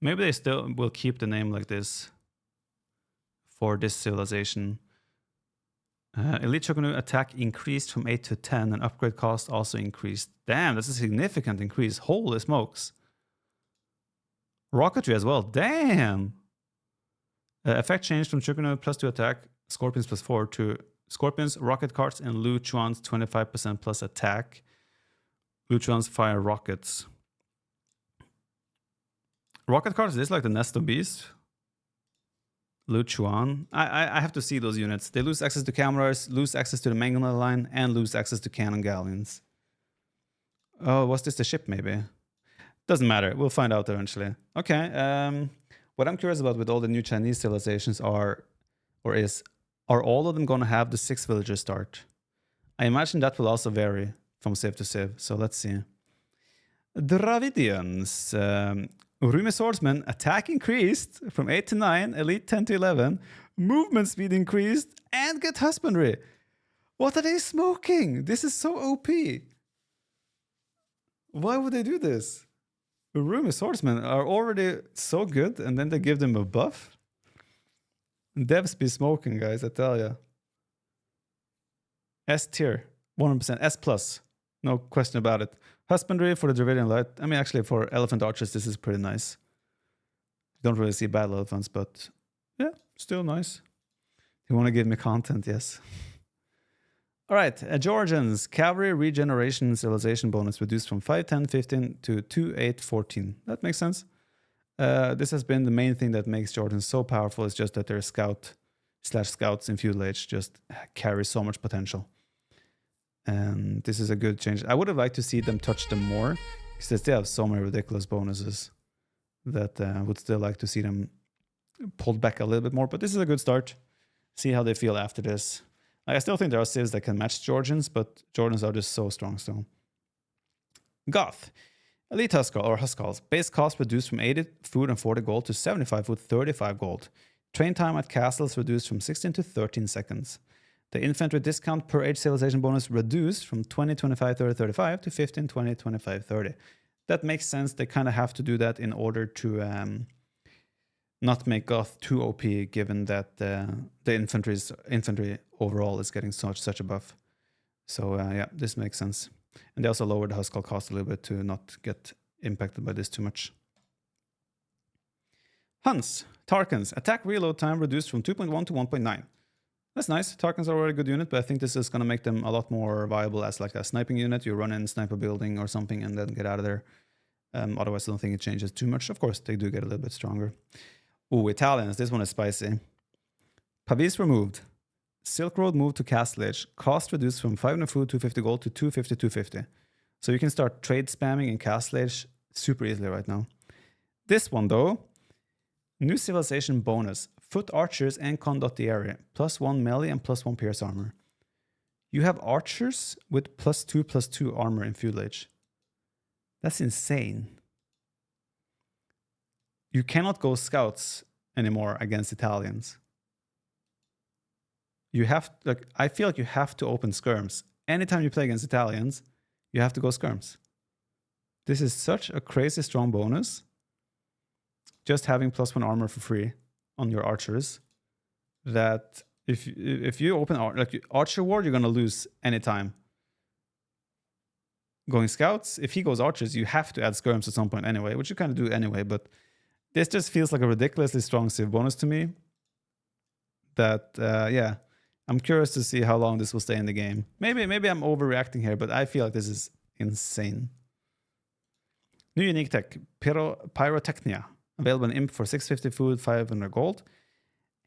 Maybe they still will keep the name like this for this civilization. Elite Shogunate attack increased from 8 to 10 and upgrade cost also increased. Damn, that's a significant increase. Holy smokes. Rocketry as well. Damn. Effect changed from Shogunate plus 2 attack, Scorpions plus 4 to Scorpions, rocket carts, and Lu Chuan's 25% plus attack. Lu Chuan's fire rockets. Rocket carts is like the nest of beasts. Lu Chuan. I have to see those units. They lose access to cameras, lose access to the Mangala line, and lose access to cannon galleons. Oh, was this the ship maybe? Doesn't matter. We'll find out eventually. Okay. What I'm curious about with all the new Chinese civilizations are all of them going to have the 6 villagers start? I imagine that will also vary from civ to civ. So let's see. Dravidians. Urumi Swordsman, attack increased from 8 to 9, elite 10 to 11, movement speed increased, and get husbandry. What are they smoking? This is so OP. Why would they do this? Urumi Swordsmen are already so good, and then they give them a buff? Devs be smoking, guys, I tell ya. S tier, 100%, S plus, no question about it. Husbandry for the Dravidian Light. I mean, actually, for Elephant Archers, this is pretty nice. Don't really see battle elephants, but yeah, still nice. You want to give me content? Yes. All right, Georgians. Cavalry regeneration civilization bonus reduced from 5, 10, 15 to 2, 8, 14. That makes sense. This has been the main thing that makes Georgians so powerful. It's just that their scouts in feudal age just carry so much potential. And this is a good change. I would have liked to see them touch them more, because they still have so many ridiculous bonuses that I would still like to see them pulled back a little bit more. But this is a good start. See how they feel after this. I still think there are civs that can match Georgians, but Georgians are just so strong still. Goth. Elite Huskal or Huskals. Base cost reduced from 80 food and 40 gold to 75 food, 35 gold. Train time at castles reduced from 16 to 13 seconds. The infantry discount per age civilization bonus reduced from 20, 25, 30, 35 to 15, 20, 25, 30. That makes sense. They kind of have to do that in order to not make Goth too OP, given that the infantry overall is getting such a buff. So yeah, this makes sense. And they also lowered the Huskal cost a little bit to not get impacted by this too much. Huns. Tarkans. Attack reload time reduced from 2.1 to 1.9. That's nice. Tarkans are already a good unit, but I think this is going to make them a lot more viable as like a sniping unit. You run in, snipe a building or something, and then get out of there. Otherwise, I don't think it changes too much. Of course, they do get a little bit stronger. Ooh, Italians. This one is spicy. Pavis removed. Silk Road moved to Castle Age. Cost reduced from 500 food, 250 gold to 250, 250. So you can start trade spamming in Castle Age super easily right now. This one, though, new civilization bonus. Foot archers and condottieri. +1 melee and +1 pierce armor. You have archers with +2/+2 armor in feudal age. That's insane. You cannot go scouts anymore against Italians. You have, like, I feel like you have to open skirms. Anytime you play against Italians, you have to go skirms. This is such a crazy strong bonus. Just having +1 armor for free on your archers, that if you open like archer ward, you're gonna lose anytime. Going scouts, if he goes archers, you have to add skirms at some point anyway, which you kind of do anyway. But this just feels like a ridiculously strong civ bonus to me. That yeah, I'm curious to see how long this will stay in the game. Maybe I'm overreacting here, but I feel like this is insane. New unique tech, Pyrotechnia. Available in Imp for 650 food, 500 gold.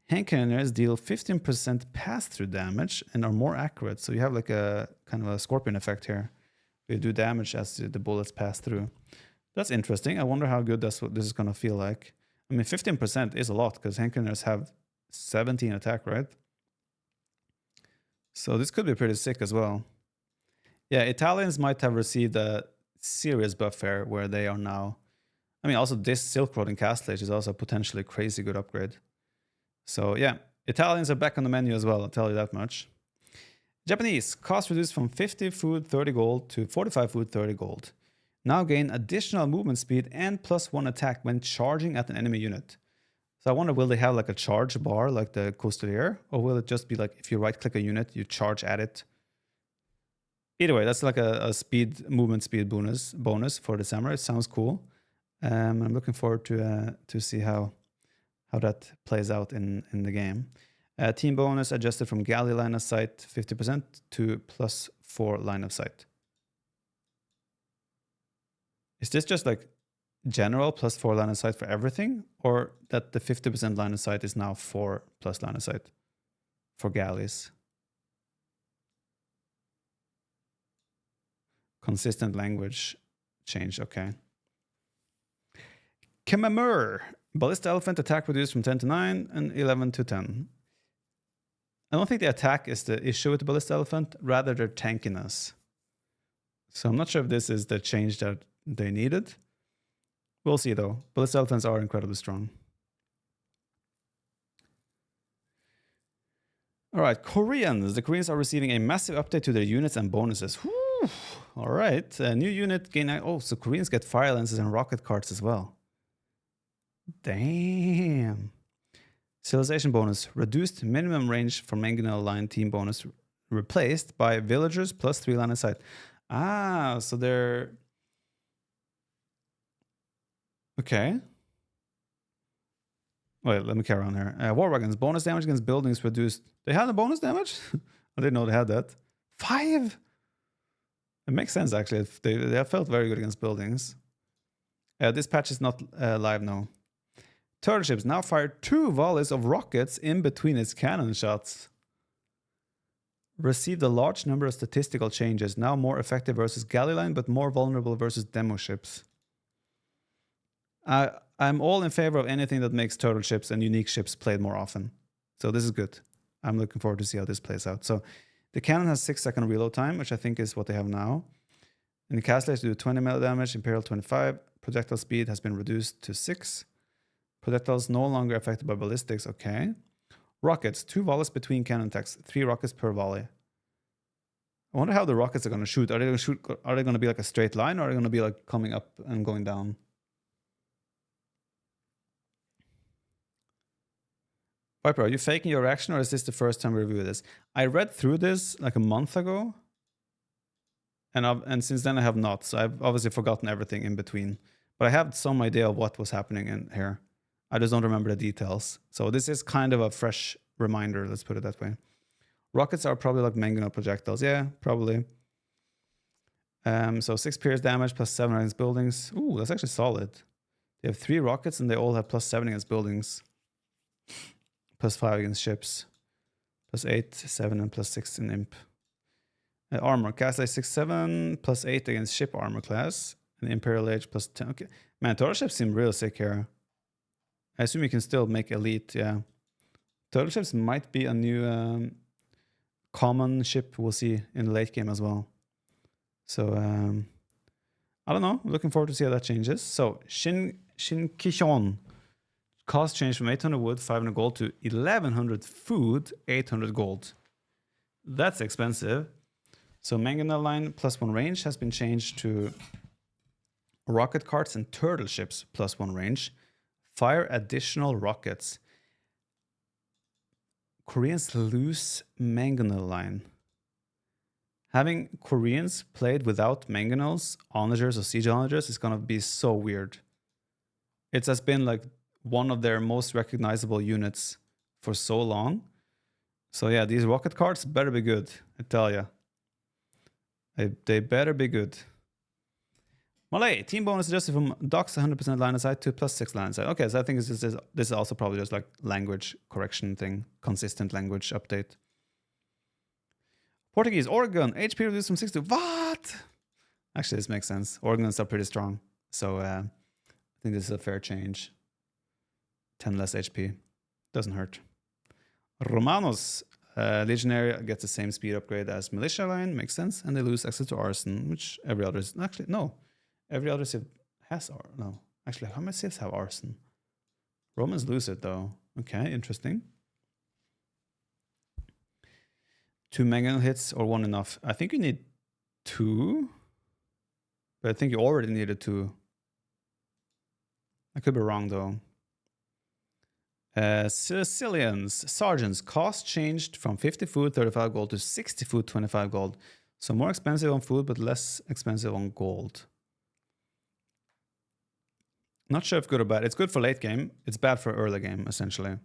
Hand cannoners deal 15% pass-through damage and are more accurate. So you have like a kind of a scorpion effect here. You do damage as the bullets pass through. That's interesting. I wonder how good this is going to feel like. I mean, 15% is a lot because hand cannoners have 17 attack, right? So this could be pretty sick as well. Yeah, Italians might have received a serious buff here where they are now. I mean, also this Silk Road in Castle Age is also a potentially crazy good upgrade. So yeah, Italians are back on the menu as well, I'll tell you that much. Japanese, cost reduced from 50 food 30 gold to 45 food 30 gold. Now gain additional movement speed and +1 attack when charging at an enemy unit. So I wonder, will they have like a charge bar like the Coastalier? Or will it just be like if you right click a unit, you charge at it? Either way, that's like a movement speed bonus for the Samurai. It sounds cool. I'm looking forward to see how that plays out in the game. Team bonus adjusted from galley line of sight 50% to +4 line of sight. Is this just like general +4 line of sight for everything? Or that the 50% line of sight is now 4 plus line of sight for galleys? Consistent language change, okay. Kemamur. Ballista Elephant attack reduced from 10 to 9 and 11 to 10. I don't think the attack is the issue with the Ballista Elephant, rather their tankiness. So I'm not sure if this is the change that they needed. We'll see though. Ballista Elephants are incredibly strong. All right, Koreans. The Koreans are receiving a massive update to their units and bonuses. Whew. All right, a new unit gain. Oh, so Koreans get fire lances and rocket carts as well. Damn. Civilization bonus. Reduced minimum range for mangonel line team bonus replaced by villagers +3 line of sight. Ah, so they're... Okay. Wait, let me carry on here. War wagons. Bonus damage against buildings reduced. They had a bonus damage? I didn't know they had that. 5? It makes sense, actually. They have felt very good against buildings. This patch is not live now. Turtle ships now fire 2 volleys of rockets in between its cannon shots. Received a large number of statistical changes. Now more effective versus galley line, but more vulnerable versus demo ships. I'm all in favor of anything that makes turtle ships and unique ships played more often. So this is good. I'm looking forward to see how this plays out. So the cannon has 6-second reload time, which I think is what they have now. In the Castle Age, they do 20 melee damage, Imperial 25. Projectile speed has been reduced to 6. Projectiles no longer affected by ballistics. Okay. Rockets. 2 volleys between cannon attacks. 3 rockets per volley. I wonder how the rockets are going to shoot. Are they going to shoot? Are they going to be like a straight line, or are they going to be like coming up and going down? Viper, are you faking your reaction, or is this the first time we review this? I read through this like a month ago, and since then I have not. So I've obviously forgotten everything in between, but I have some idea of what was happening in here. I just don't remember the details. So this is kind of a fresh reminder, let's put it that way. Rockets are probably like mangonel projectiles. Yeah, probably. So 6 pierce damage +7 against buildings. Ooh, that's actually solid. They have 3 rockets and they all have +7 against buildings. +5 against ships. +8, 7, and +6 in imp. Armor. Cast Age 6-7, +8 against ship armor class. And Imperial Age +10. Okay. Man, turtle ships seem real sick here. I assume you can still make elite, yeah. Turtle ships might be a new common ship we'll see in the late game as well. So, I don't know. Looking forward to see how that changes. So, Shinkishon. Cost change from 800 wood, 500 gold to 1100 food, 800 gold. That's expensive. So, mangonel line +1 range has been changed to rocket carts and turtle ships +1 range. Fire additional rockets. Koreans lose mangonel line. Having Koreans played without mangonels, onagers, or siege onagers is gonna be so weird. It has been like one of their most recognizable units for so long. So yeah, these rocket carts better be good, I tell ya. They better be good. Malay, team bonus adjusted from docs 100% line of sight to +6 line of sight. Okay, so I think this is also probably just like language correction thing, consistent language update. Portuguese, Oregon, HP reduced from 6 to what? Actually, this makes sense. Oregons are pretty strong, so I think this is a fair change. 10 less HP, doesn't hurt. Romanos, Legionary gets the same speed upgrade as Militia Line, makes sense, and they lose access to Arson, which every other is actually no. Every other civ has no. Actually, how many civs have Arson? Romans lose it though. Okay, interesting. 2 mega hits or 1 enough? I think you need 2. But I think you already needed 2. I could be wrong though. Sicilians, sergeants, cost changed from 50 food, 35 gold to 60 food, 25 gold. So more expensive on food, but less expensive on gold. Not sure if good or bad. It's good for late game. It's bad for early game, essentially.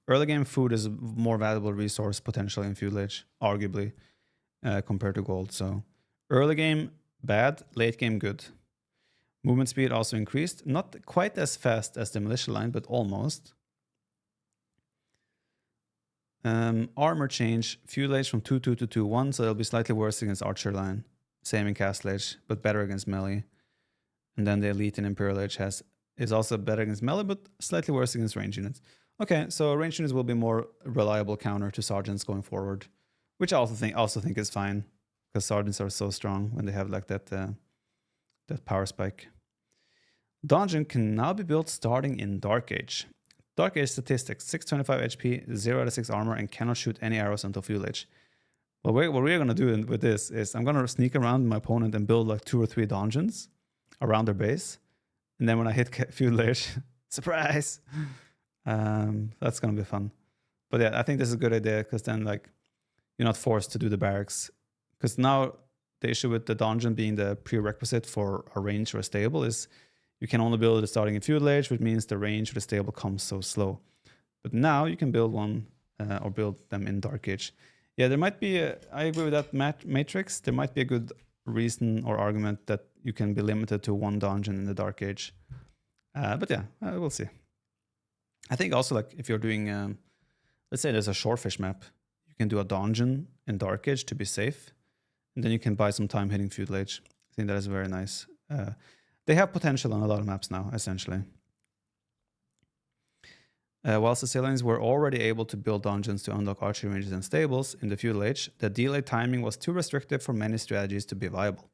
Early game food is a more valuable resource potentially in Feudal Age, arguably, compared to gold. So early game, bad. Late game, good. Movement speed also increased. Not quite as fast as the militia line, but almost. Armor change. Feudal Age from 2-2 to 2-1, so it'll be slightly worse against Archer line. Same in Castle Age, but better against melee. And then the Elite in Imperial Age is also better against melee, but slightly worse against range units. Okay, so range units will be more reliable counter to sergeants going forward, which I also think is fine, because sergeants are so strong when they have like that power spike. Dungeon can now be built starting in Dark Age. Dark Age statistics: 625 HP, 0 out of 6 armor, and cannot shoot any arrows until Feudal Age. Well, what we're gonna do with this is I'm gonna sneak around my opponent and build like 2 or 3 dungeons around their base, and then when I hit Feudal Age, surprise! That's gonna be fun. But yeah, I think this is a good idea, because then like you're not forced to do the barracks. Because now the issue with the dungeon being the prerequisite for a range or a stable is you can only build it starting in Feudal Age, which means the range for the stable comes so slow. But now you can build one or build them in Dark Age. Yeah, there might be I agree with that matrix. There might be a good reason or argument that you can be limited to 1 dungeon in the Dark Age. But yeah, we'll see. I think also like if you're doing, let's say there's a Shorefish map, you can do a dungeon in Dark Age to be safe. And then you can buy some time hitting Feudal Age. I think that is very nice. They have potential on a lot of maps now, essentially. While Sicilians were already able to build dungeons to unlock archery ranges and stables in the Feudal Age, the delay timing was too restrictive for many strategies to be viable.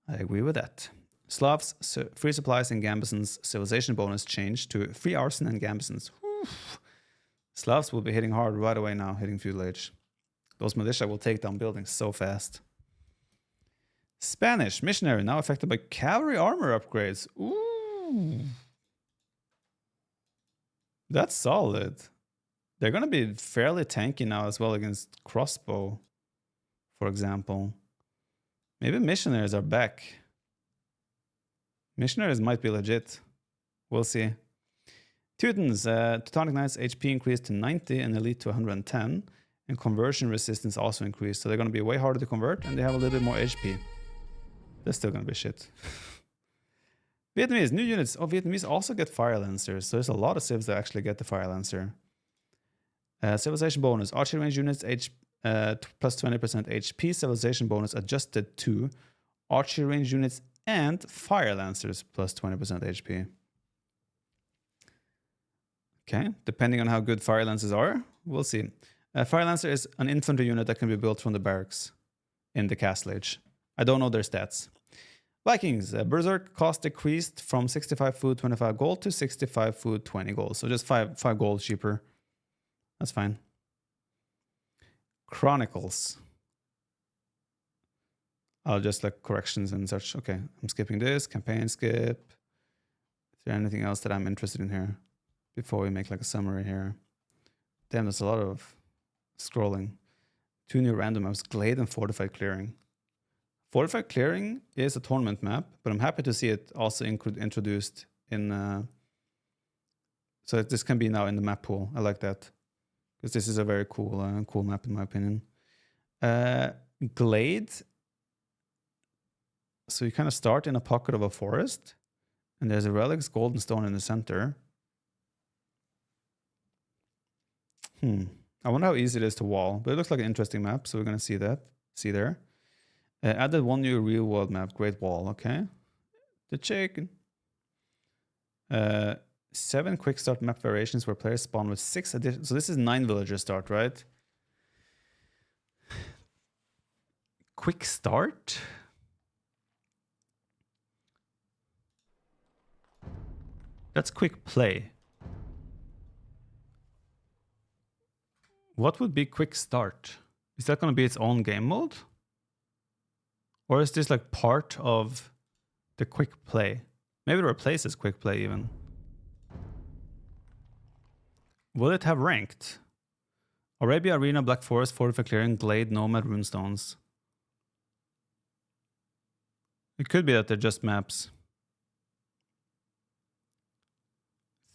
I agree with that. Slavs, free supplies and Gambeson's civilization bonus changed to free arson and Gambesons. Slavs will be hitting hard right away now, hitting Feudal Age. Those militia will take down buildings so fast. Spanish, missionary, now affected by cavalry armor upgrades. Ooh. That's solid. They're going to be fairly tanky now as well against crossbow, for example. Maybe missionaries are back. Missionaries might be legit. We'll see. Teutons, Teutonic Knights HP increased to 90 and Elite to 110. And conversion resistance also increased. So they're going to be way harder to convert and they have a little bit more HP. They're still going to be shit. Vietnamese, new units. Oh, Vietnamese also get Fire Lancers. So there's a lot of civs that actually get the Fire Lancer. Civilization bonus. Archery range units plus 20% HP. Civilization bonus adjusted to archery range units and Fire Lancers plus 20% HP. Okay, depending on how good Fire Lancers are, we'll see. Fire Lancer is an infantry unit that can be built from the barracks in the Castle Age. I don't know their stats. Vikings, Berserk cost decreased from 65 food, 25 gold to 65 food, 20 gold. So just 5 gold cheaper. That's fine. Chronicles. I'll just like corrections and such. Okay, I'm skipping this. Campaign skip. Is there anything else that I'm interested in here before we make like a summary here? Damn, there's a lot of scrolling. 2 new random maps, Glade and Fortified Clearing. Fortified Clearing is a tournament map, but I'm happy to see it also introduced in... so this can be now in the map pool. I like that. Because this is a very cool cool map in my opinion. Glade So you kind of start in a pocket of a forest, and there's a relics golden stone in the center. I wonder how easy it is to wall, but it looks like an interesting map, so we're gonna see that. See there. Added one new real world map, Great Wall. Okay. The chicken. 7 quick start map variations where players spawn with 6 additional. So this is 9 villager start, right? Quick start. That's quick play. What would be quick start? Is that going to be its own game mode? Or is this like part of the quick play? Maybe it replaces quick play even. Will it have ranked? Arabia Arena, Black Forest, Fortify Clearing, Glade, Nomad, Runestones. It could be that they're just maps.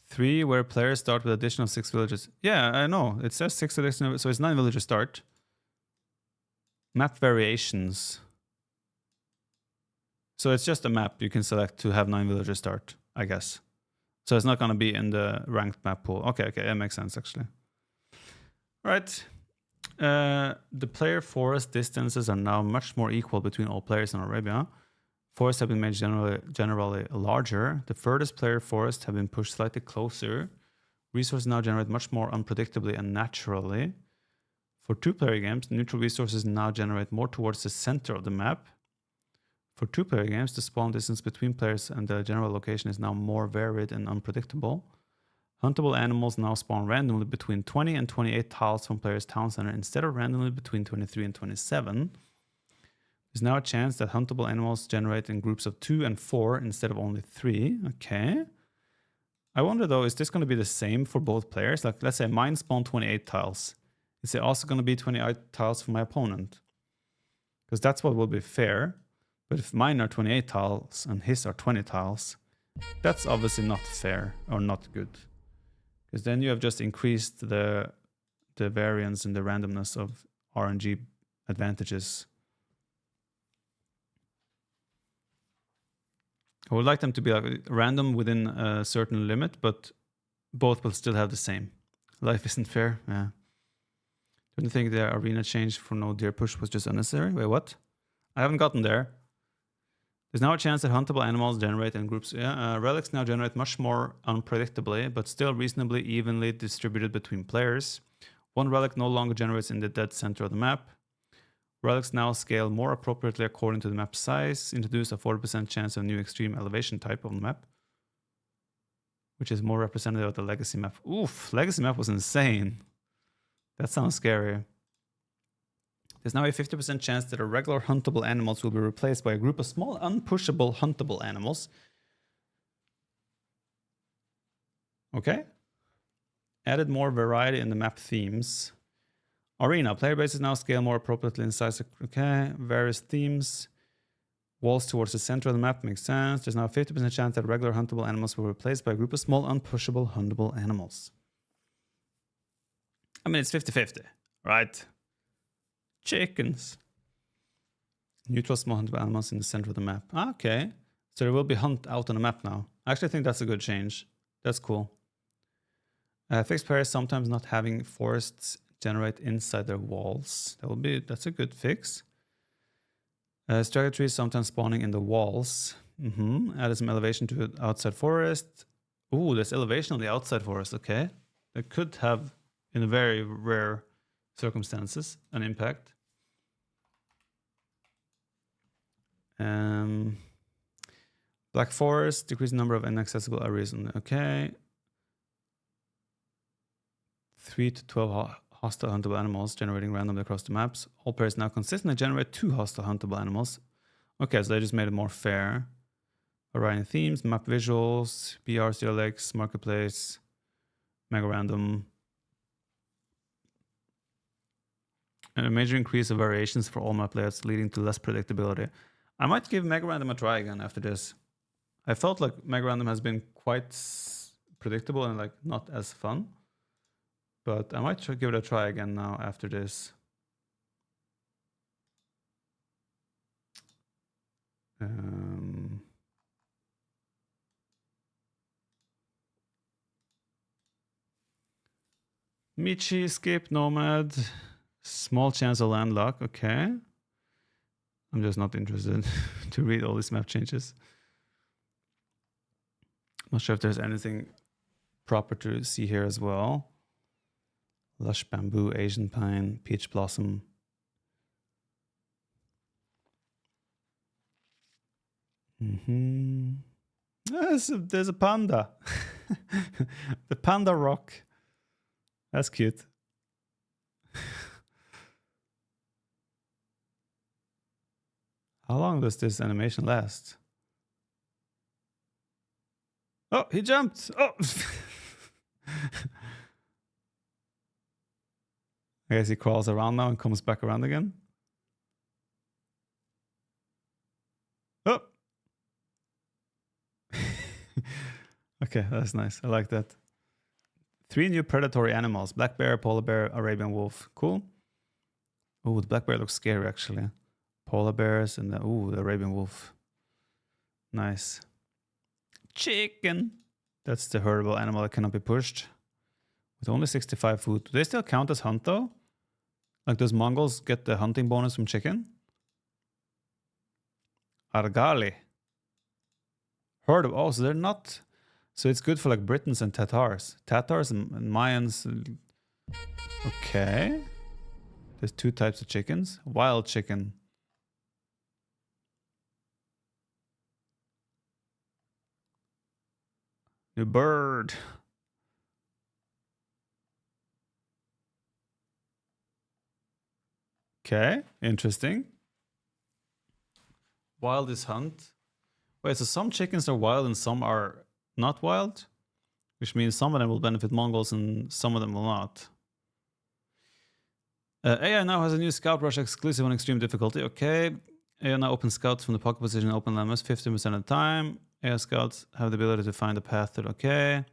3 where players start with addition of 6 villages. Yeah, I know. It says 6 additional, so it's 9 villages start. Map variations. So it's just a map you can select to have 9 villagers start, I guess. So it's not going to be in the ranked map pool. Okay, that makes sense actually. All right. The player forest distances are now much more equal between all players in Arabia. Forests have been made generally larger. The furthest player forests have been pushed slightly closer. Resources now generate much more unpredictably and naturally. For 2-player games, neutral resources now generate more towards the center of the map. For 2-player games, the spawn distance between players and the general location is now more varied and unpredictable. Huntable animals now spawn randomly between 20 and 28 tiles from players' town center instead of randomly between 23 and 27. There's now a chance that huntable animals generate in groups of 2 and 4 instead of only 3. Okay. I wonder though, is this going to be the same for both players? Like, let's say mine spawn 28 tiles. Is it also going to be 28 tiles for my opponent? Because that's what will be fair. But if mine are 28 tiles and his are 20 tiles, that's obviously not fair or not good. Because then you have just increased the variance and the randomness of RNG advantages. I would like them to be like random within a certain limit, but both will still have the same. Life isn't fair. Yeah. Don't you think the arena change for no deer push was just unnecessary? Wait, what? I haven't gotten there. There's now a chance that huntable animals generate in groups. Relics now generate much more unpredictably, but still reasonably evenly distributed between players. One relic no longer generates in the dead center of the map. Relics now scale more appropriately according to the map size. Introduce a 40% chance of new extreme elevation type on the map, which is more representative of the legacy map. Oof, legacy map was insane. That sounds scary. There's now a 50% chance that regular huntable animals will be replaced by a group of small, unpushable huntable animals. Okay. Added more variety in the map themes. Arena. Player bases now scale more appropriately in size. Okay. Various themes. Walls towards the center of the map makes sense. There's now a 50% chance that regular huntable animals will be replaced by a group of small, unpushable huntable animals. I mean, it's 50-50, right? Chickens. Neutral small huntable animals in the center of the map. Okay. So there will be hunt out on the map now. I actually think that's a good change. That's cool. Fixed players sometimes not having forests generate inside their walls. That's a good fix. Striker trees sometimes spawning in the walls. Added some elevation to the outside forest. Ooh, there's elevation on the outside forest. Okay. That could have, in very rare circumstances, an impact. Black Forest, decrease the number of inaccessible areas. Okay. 3 to 12 hostile huntable animals generating randomly across the maps. All players now consistently generate 2 hostile huntable animals. Okay, so they just made it more fair. Orion themes, map visuals, BR, CLX, marketplace, mega random. And a major increase of variations for all map layouts, leading to less predictability. I might give mega random a try again after this. I felt like mega random has been quite predictable and like not as fun. But I might give it a try again now after this. Michi, Escape Nomad, small chance of landlock. Okay. I'm just not interested to read all these map changes. Not sure if there's anything proper to see here as well. Lush bamboo, Asian pine, peach blossom. There's a panda. The panda rock. That's cute. How long does this animation last? Oh, he jumped. Oh. I guess he crawls around now and comes back around again. Oh. Okay, that's nice. I like that. 3 new predatory animals. Black bear, polar bear, Arabian wolf. Cool. Oh, the black bear looks scary actually. Polar bears and the Arabian wolf. Nice. Chicken. That's the herdable animal that cannot be pushed. With only 65 food. Do they still count as hunt though? Like, does Mongols get the hunting bonus from chicken? Argali. Herdable. Oh, so they're not... So it's good for like Britons and Tatars. Tatars and Mayans. Okay. There's 2 types of chickens. Wild chicken. New bird. Okay, interesting. Wild is hunt. Wait, so some chickens are wild and some are not wild? Which means some of them will benefit Mongols and some of them will not. AI now has a new scout rush exclusive on extreme difficulty. Okay. AI now opens scouts from the pocket position open landmass 50% of the time. AI scouts have the ability to find a path to okay.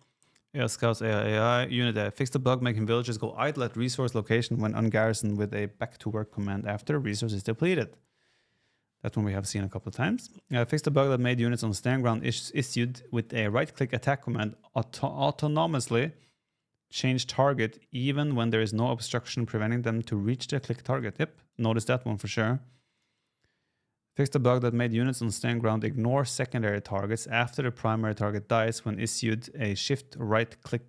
AI scouts, AI, unit AI. Fix the bug making villagers go idle at resource location when ungarrisoned with a back to work command after resource is depleted. That one we have seen a couple of times. Fix the bug that made units on stand ground issued with a right-click attack command autonomously change target even when there is no obstruction preventing them to reach their click target. Yep, notice that one for sure. Fix the bug that made units on stand ground ignore secondary targets after the primary target dies when issued a shift right-click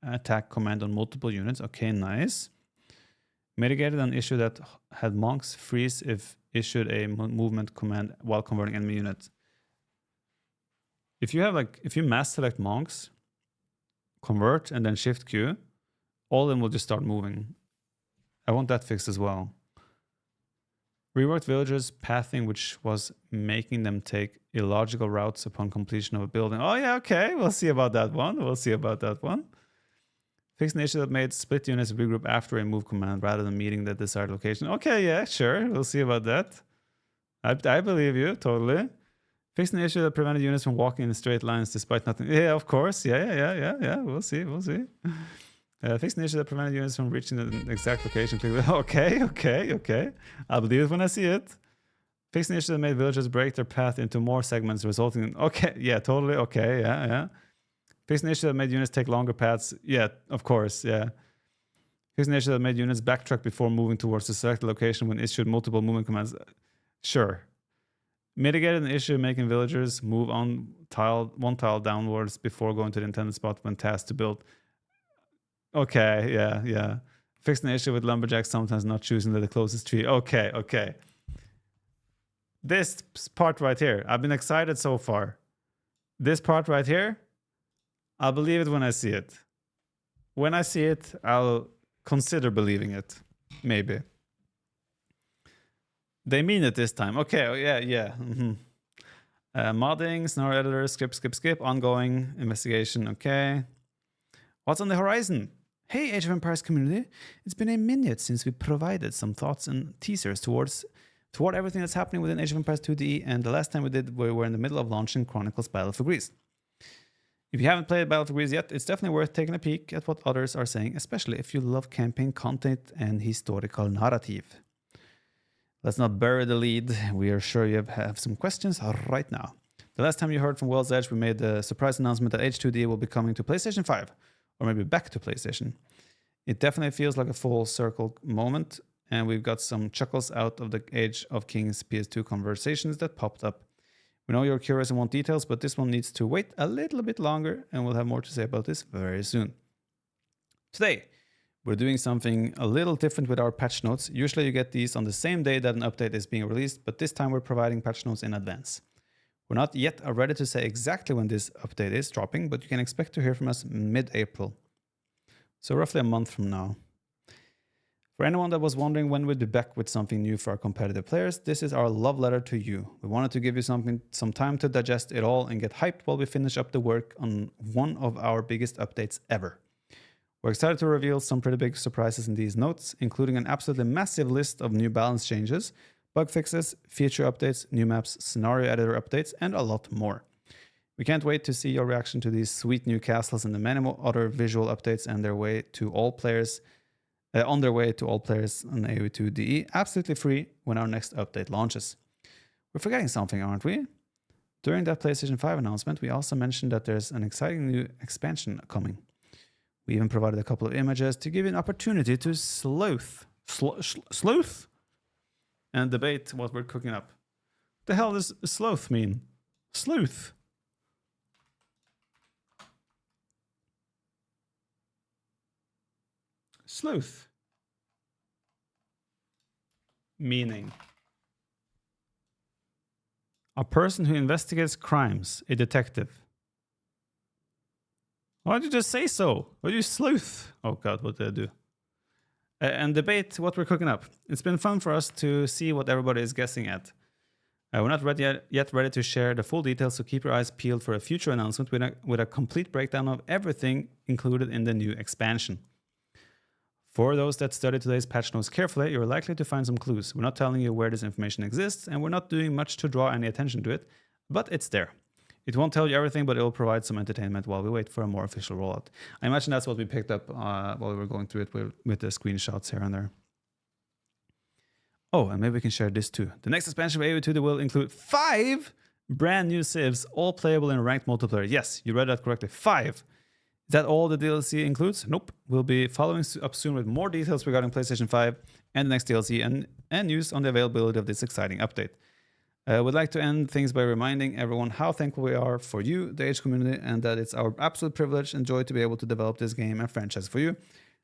attack command on multiple units. Okay, nice. Mitigated an issue that had monks freeze if issued a movement command while converting enemy units. If you mass select monks, convert and then shift Q, all of them will just start moving. I want that fixed as well. Reworked villagers pathing, which was making them take illogical routes upon completion of a building. Oh yeah, okay, we'll see about that one. Fix an issue that made split units regroup after a move command rather than meeting the desired location. Okay, yeah, sure, we'll see about that. I believe you, totally. Fix an issue that prevented units from walking in straight lines despite nothing. Yeah, of course, yeah, we'll see. Fix an issue that prevented units from reaching the exact location. Okay. I'll believe it when I see it. Fix an issue that made villagers break their path into more segments, resulting in... Okay, yeah, totally, okay, yeah. Fix an issue that made units take longer paths. Yeah, of course, yeah. Fix an issue that made units backtrack before moving towards the selected location when issued multiple movement commands. Sure. Mitigated an issue making villagers move on one tile downwards before going to the intended spot when tasked to build. Okay, yeah. Fixed an issue with lumberjacks sometimes not choosing the closest tree. Okay. This part right here, I've been excited so far. This part right here, I'll believe it when I see it. When I see it, I'll consider believing it. Maybe. They mean it this time. Okay, yeah. Modding, scenario editor, skip. Ongoing investigation, okay. What's on the horizon? Hey, Age of Empires community. It's been a minute since we provided some thoughts and teasers toward everything that's happening within Age of Empires 2D, and the last time we were in the middle of launching Chronicles Battle for Greece. If you haven't played Battle for Greece yet, it's definitely worth taking a peek at what others are saying, especially if you love campaign content and historical narrative. let's not bury the lead. We are sure you have some questions right now. The last time you heard from World's Edge, we made the surprise announcement that H2D will be coming to PlayStation 5, or maybe back to PlayStation. It definitely feels like a full circle moment, and we've got some chuckles out of the Age of Kings PS2 conversations that popped up. We know you're curious and want details, but this one needs to wait a little bit longer, and we'll have more to say about this very soon. Today, we're doing something a little different with our patch notes. Usually you get these on the same day that an update is being released, but this time we're providing patch notes in advance. We're not yet ready to say exactly when this update is dropping, but you can expect to hear from us mid-April. So roughly a month from now. For anyone that was wondering when we'd be back with something new for our competitive players, this is our love letter to you. We wanted to give you some time to digest it all and get hyped while we finish up the work on one of our biggest updates ever. We're excited to reveal some pretty big surprises in these notes, including an absolutely massive list of new balance changes, bug fixes, feature updates, new maps, scenario editor updates, and a lot more. We can't wait to see your reaction to these sweet new castles and the many other visual updates and their way to all players on their way to all players on AoE2DE absolutely free when our next update launches. We're forgetting something, aren't we? During that PlayStation 5 announcement, we also mentioned that there's an exciting new expansion coming. We even provided a couple of images to give you an opportunity to sleuth and debate what we're cooking up. What the hell does sloth mean? Sleuth. Sleuth. Meaning a person who investigates crimes, a detective. Why did you just say so? Why did you sleuth? Oh God, what did I do? And debate what we're cooking up. It's been fun for us to see what everybody is guessing at. We're not yet ready to share the full details, so keep your eyes peeled for a future announcement with a complete breakdown of everything included in the new expansion. For those that study today's patch notes carefully, you're likely to find some clues. We're not telling you where this information exists, and we're not doing much to draw any attention to it, but it's there. It won't tell you everything, but it will provide some entertainment while we wait for a more official rollout. I imagine that's what we picked up while we were going through it with the screenshots here and there. Oh, and maybe we can share this too. The next expansion of AoE2 will include 5 brand new civs, all playable in ranked multiplayer. Yes, you read that correctly. 5. Is that all the DLC includes? Nope. We'll be following up soon with more details regarding PlayStation 5 and the next DLC and news on the availability of this exciting update. We'd like to end things by reminding everyone how thankful we are for you, the Age community, and that it's our absolute privilege and joy to be able to develop this game and franchise for you.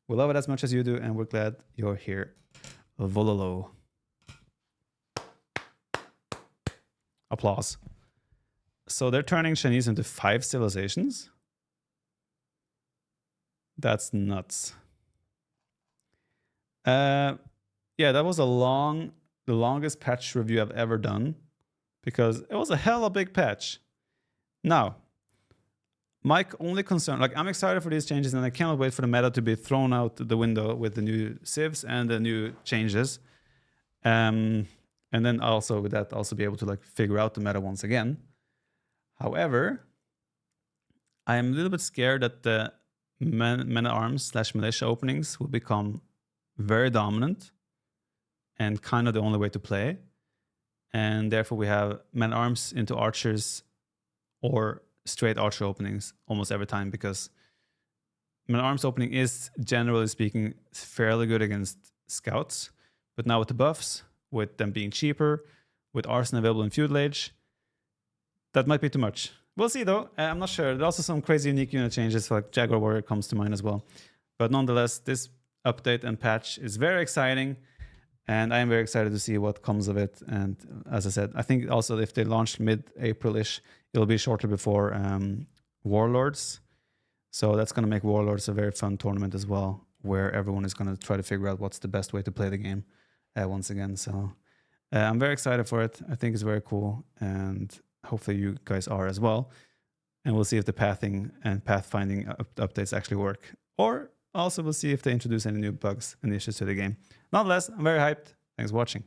We love it as much as you do, and we're glad you're here. Vololo. Applause. So they're turning Chinese into 5 civilizations? That's nuts. Yeah, that was the longest patch review I've ever done because it was a hella big patch. Now, my only concern, like I'm excited for these changes and I cannot wait for the meta to be thrown out the window with the new civs and the new changes. And then also with that, also be able to like figure out the meta once again. However, I am a little bit scared that the men-at-arms / militia openings will become very dominant and kind of the only way to play. And therefore we have men-at-arms into archers or straight archer openings almost every time because men-at-arms opening is, generally speaking, fairly good against scouts. But now with the buffs, with them being cheaper, with arson available in feudal age, that might be too much. We'll see though. I'm not sure. There's also some crazy unique unit changes, like Jaguar Warrior comes to mind as well. But nonetheless, this update and patch is very exciting, and I am very excited to see what comes of it. And as I said, I think also if they launch mid-April-ish, it'll be shortly before Warlords. So that's going to make Warlords a very fun tournament as well, where everyone is going to try to figure out what's the best way to play the game once again. So I'm very excited for it. I think it's very cool, and hopefully you guys are as well. And we'll see if the pathing and pathfinding updates actually work. Or also we'll see if they introduce any new bugs and issues to the game. Nonetheless, I'm very hyped. Thanks for watching.